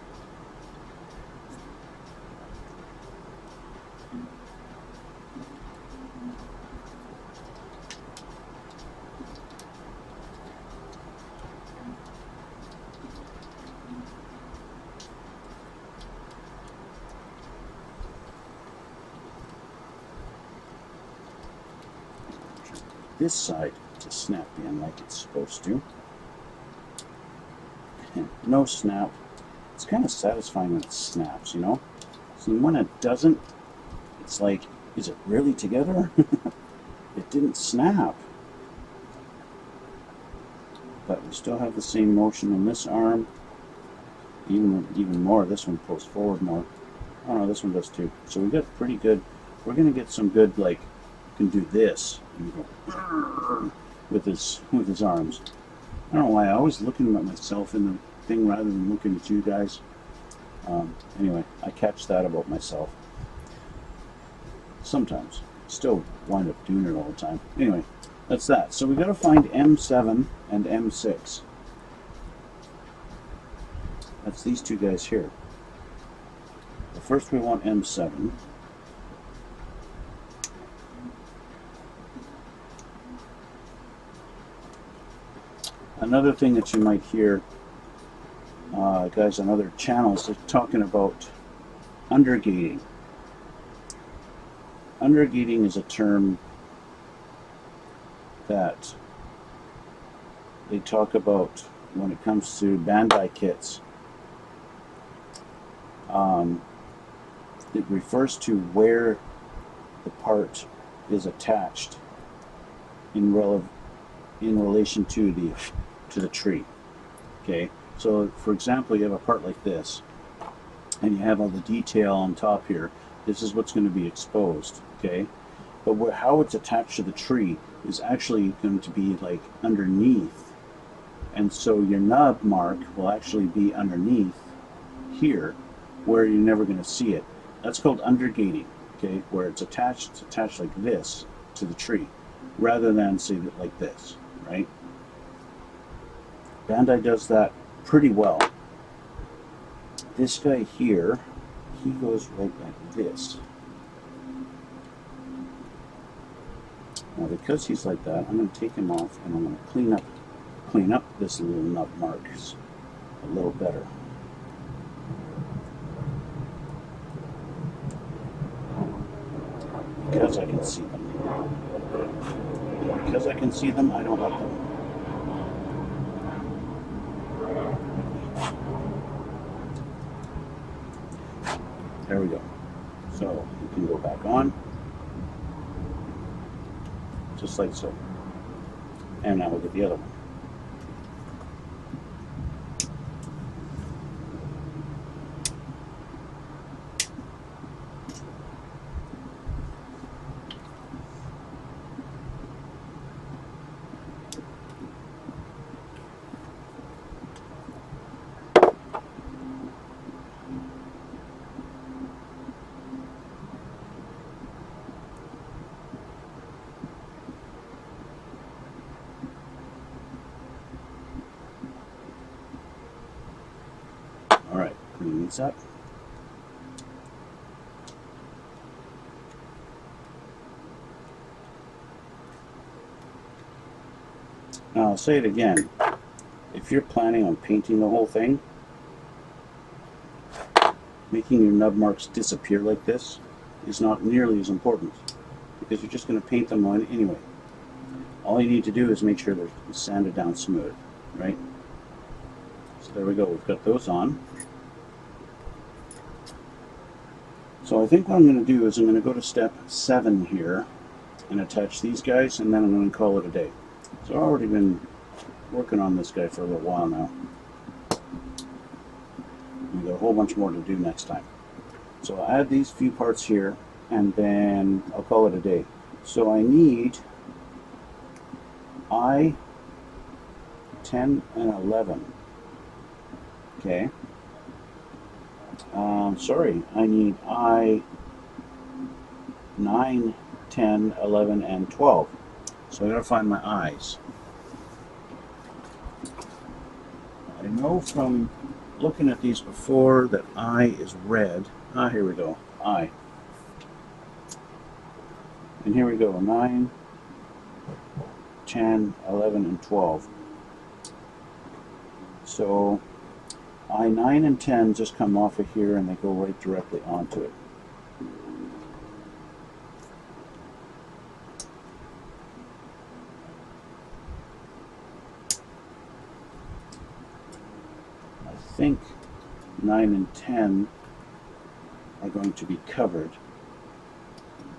This side to snap in like it's supposed to. No snap. It's kind of satisfying when it snaps, So when it doesn't, it's like, is it really together? It didn't snap. But we still have the same motion on this arm. Even more. This one pulls forward more. Oh no, this one does too. So we got pretty good. We're gonna get some good, like, can do this and go with his arms. I don't know why I always looking at myself in the thing rather than looking at you guys. Anyway, I catch that about myself sometimes. Still wind up doing it all the time. Anyway, that's that. So we got to find M7 and M6. That's these two guys here. But first we want M7. Another thing that you might hear guys on other channels are talking about undergating. Undergating is a term that they talk about when it comes to Bandai kits. It refers to where the part is attached in relation to the tree. Okay, so for example, you have a part like this, and you have all the detail on top here. This is what's going to be exposed. Okay, but how it's attached to the tree is actually going to be like underneath, and so your nub mark will actually be underneath here, where you're never going to see it. That's called undergating. Okay, where it's attached like this to the tree, rather than say that like this, right? Bandai does that pretty well. This guy here, he goes right like this. Now because he's like that, I'm going to take him off and I'm going to clean up this little nub marks a little better. Because I can see them. Because I can see them, I don't let them. There we go. So you can go back on, just like so. And now we'll get the other one. Alright, clean these up. Now I'll say it again. If you're planning on painting the whole thing, making your nub marks disappear like this is not nearly as important, because you're just going to paint them on anyway. All you need to do is make sure they're sanded down smooth, right? So there we go, we've got those on. So I think what I'm going to do is I'm going to go to step 7 here and attach these guys, and then I'm going to call it a day. So I've already been working on this guy for a little while now. We've got a whole bunch more to do next time. So I'll add these few parts here, and then I'll call it a day. So I need I, 10, and 11. Okay. Sorry, I need I, 9, 10, 11, and 12. So I gotta find my I's. I know from looking at these before that I is red. Ah, here we go. I. And here we go. 9, 10, 11, and 12. So I 9 and 10 just come off of here and they go right directly onto it. I think 9 and 10 are going to be covered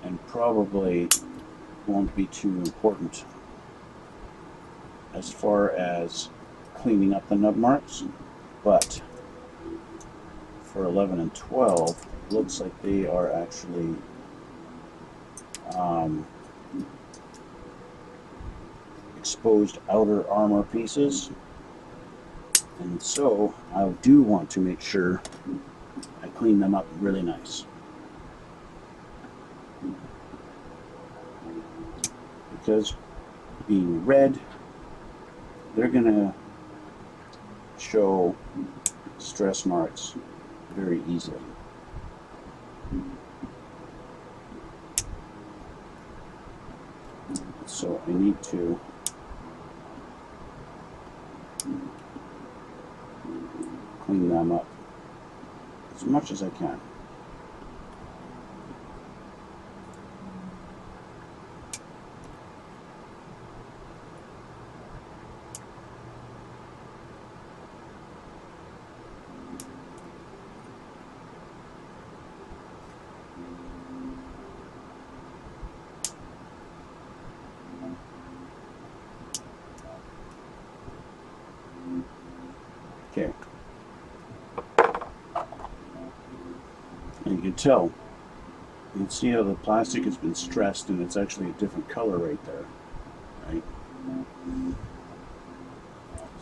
and probably won't be too important as far as cleaning up the nub marks, but for 11 and 12 it looks like they are actually exposed outer armor pieces, and so I do want to make sure I clean them up really nice, because being red, they're going to show stress marks very easily. So I need to clean them up as much as I can. Okay. And you can tell, you can see how the plastic has been stressed and it's actually a different color right there, right?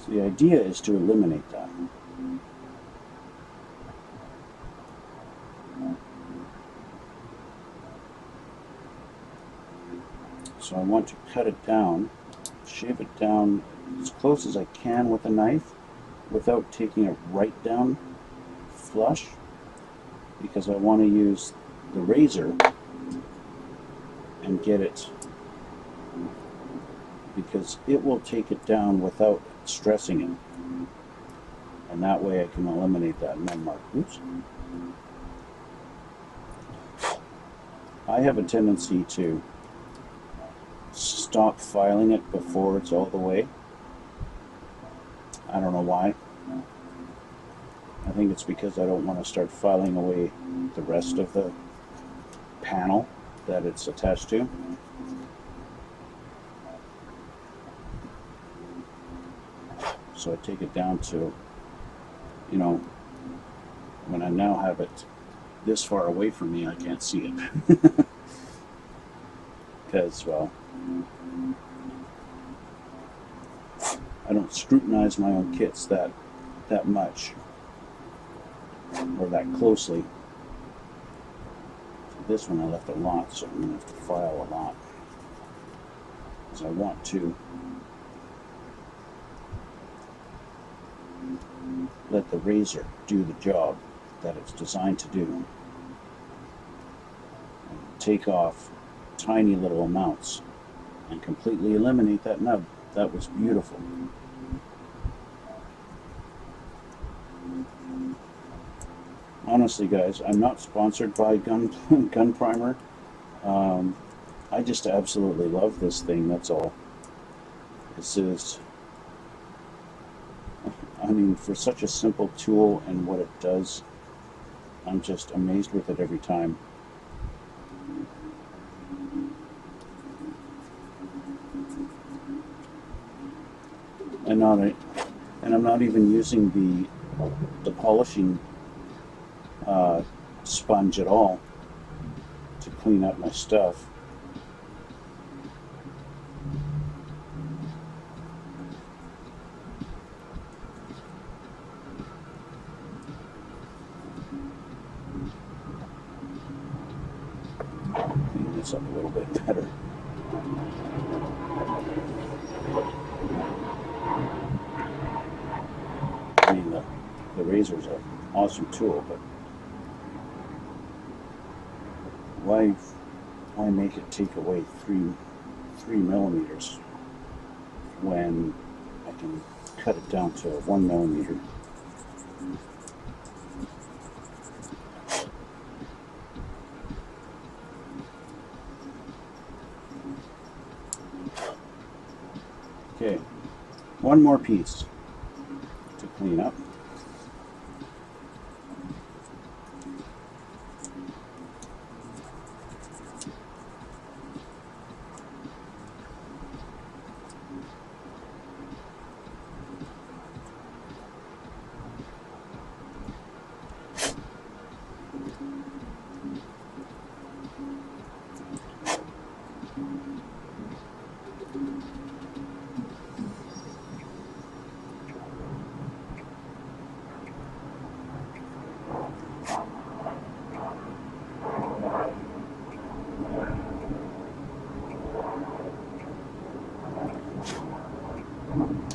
So the idea is to eliminate that. So I want to cut it down, shave it down as close as I can with a knife without taking it right down flush, because I want to use the razor and get it, because it will take it down without stressing it, and that way I can eliminate that nub mark. Oops. I have a tendency to stop filing it before it's all the way. I don't know why. I think it's because I don't want to start filing away the rest of the panel that it's attached to. So I take it down to, you know, when I now have it this far away from me, I can't see it. Because, well, I don't scrutinize my own kits that much or that closely. So this one I left a lot, so I'm going to have to file a lot, because I want to let the razor do the job that it's designed to do, and take off tiny little amounts and completely eliminate that nub. That was beautiful. Honestly, guys, I'm not sponsored by Gun Primer. I just absolutely love this thing, that's all. This is, I mean, for such a simple tool and what it does, I'm just amazed with it every time. And I'm not even using the polishing sponge at all to clean up my stuff. Clean this up a little bit better. I mean, the razor's an awesome tool, but why make it take away 3 millimeters when I can cut it down to 1 millimeter? Okay, one more piece to clean up.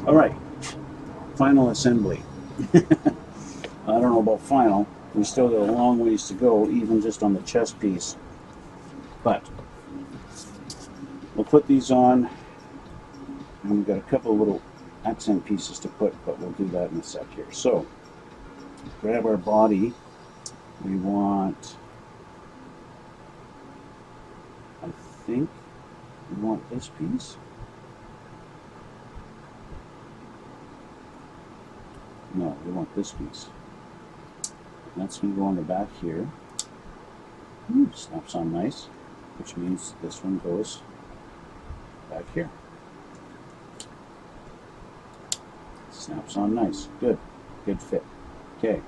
All right, final assembly. I don't know about final. We still got a long ways to go, even just on the chest piece. But we'll put these on, and we've got a couple of little accent pieces to put, but we'll do that in a sec here. So, grab our body. We want, I think, we want this piece. No, we want this piece. And that's going to go on the back here. Ooh, snaps on nice, which means this one goes back here. Snaps on nice. Good. Good fit. Okay.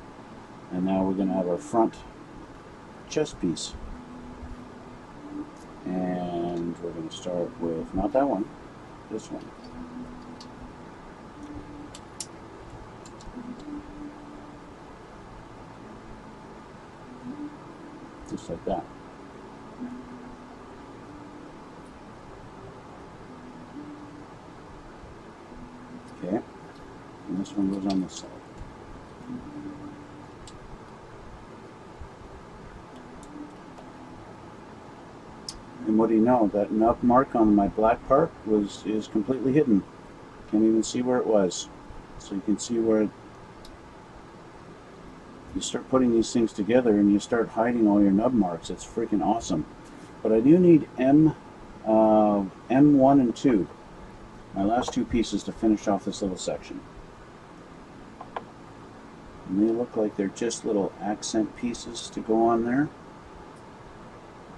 And now we're going to have our front chest piece. And we're going to start with, not that one, this one. Just like that. Okay. And this one goes on this side. And what do you know? That nub mark on my black part is completely hidden. Can't even see where it was. So you can see where you start putting these things together and you start hiding all your nub marks. It's freaking awesome. But I do need M1 and 2. My last two pieces to finish off this little section. And they look like they're just little accent pieces to go on there.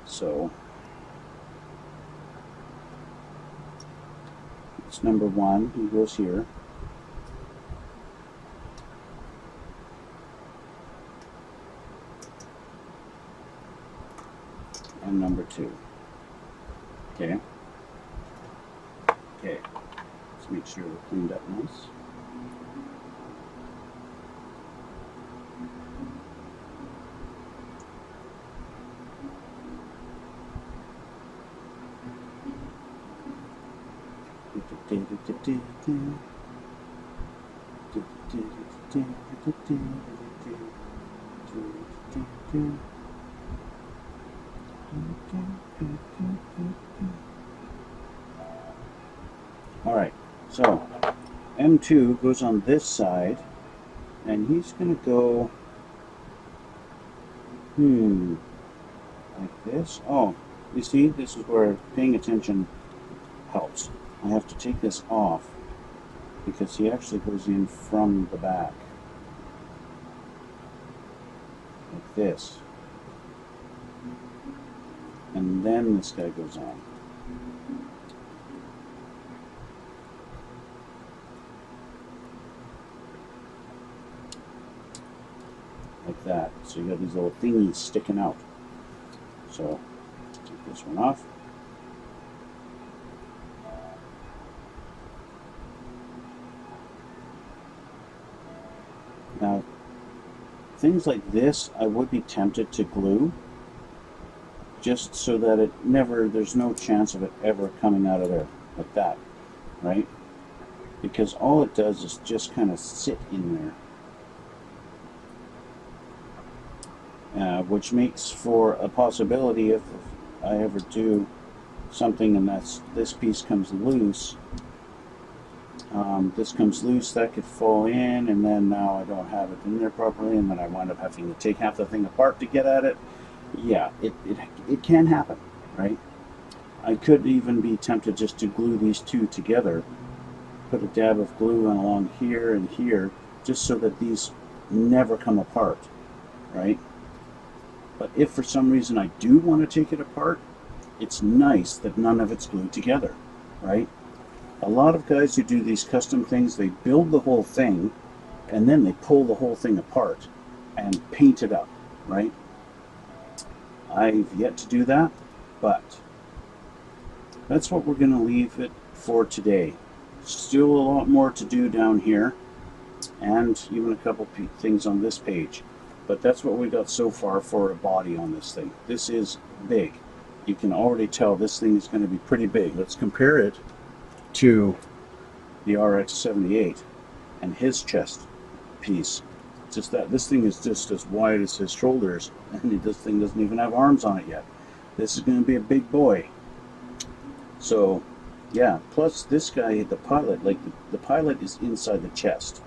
So it's number 1, he goes here. And number 2. Okay. Okay. Let's make sure we're cleaned up nice. Alright, so M2 goes on this side, and he's going to go, like this. Oh, you see, this is where paying attention helps. I have to take this off because he actually goes in from the back. Like this. And then this guy goes on. Like that. So you got these little thingies sticking out. So, take this one off. Now, things like this, I would be tempted to glue, just so that it never, there's no chance of it ever coming out of there like that, right? Because all it does is just kind of sit in there, which makes for a possibility if I ever do something and this piece comes loose. This comes loose, that could fall in, and then now I don't have it in there properly, and then I wind up having to take half the thing apart to get at it. Yeah, it can happen, right? I could even be tempted just to glue these two together, put a dab of glue on along here and here, just so that these never come apart, right? But if for some reason I do want to take it apart, it's nice that none of it's glued together, right? A lot of guys who do these custom things, they build the whole thing and then they pull the whole thing apart and paint it up, right? I've yet to do that, but that's what we're going to leave it for today. Still a lot more to do down here, and even a couple things on this page. But that's what we got so far for a body on this thing. This is big. You can already tell this thing is going to be pretty big. Let's compare it to the RX-78 and his chest piece. Just that this thing is just as wide as his shoulders, and this thing doesn't even have arms on it yet. This is going to be a big boy. So yeah, plus this guy, the pilot, like the pilot is inside the chest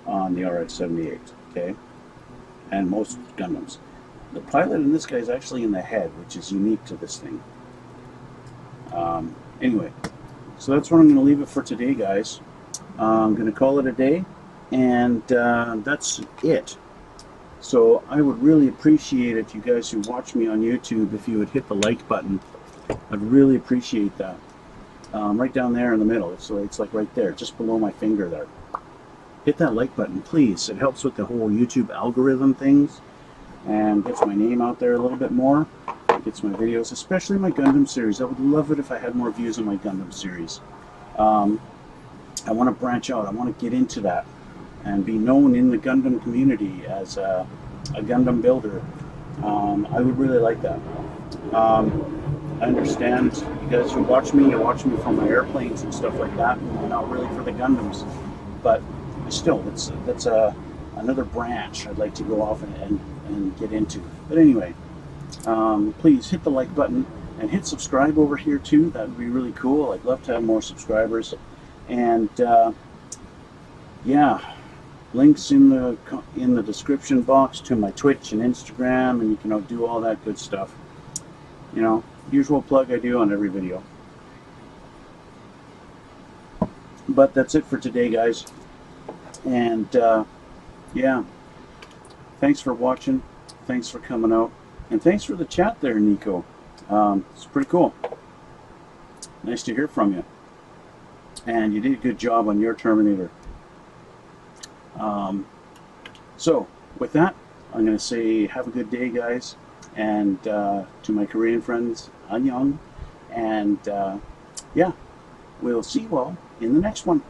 on the RX-78, okay? And most Gundams. The pilot in this guy is actually in the head, which is unique to this thing. Anyway, so that's where I'm going to leave it for today, guys. I'm going to call it a day, and that's it. So I would really appreciate it, you guys who watch me on YouTube, if you would hit the like button. I'd really appreciate that. Right down there in the middle. So it's like right there, just below my finger there. Hit that like button, please. It helps with the whole YouTube algorithm things, and gets my name out there a little bit more. Gets my videos, especially my Gundam series. I would love it if I had more views on my Gundam series. I want to branch out. I want to get into that and be known in the Gundam community as a Gundam builder. I would really like that. I understand you guys who watch me, you watch me from my airplanes and stuff like that, and not really for the Gundams. But still, that's another branch I'd like to go off and get into. But anyway, please hit the like button and hit subscribe over here too. That would be really cool. I'd love to have more subscribers. And yeah, links in the description box to my Twitch and Instagram, and you can do all that good stuff. You know, usual plug I do on every video. But that's it for today, guys. And yeah, thanks for watching. Thanks for coming out. And thanks for the chat there, Nico. It's pretty cool. Nice to hear from you. And you did a good job on your Terminator. So, with that, I'm going to say have a good day, guys. And to my Korean friends, annyeong. And yeah, we'll see you all in the next one.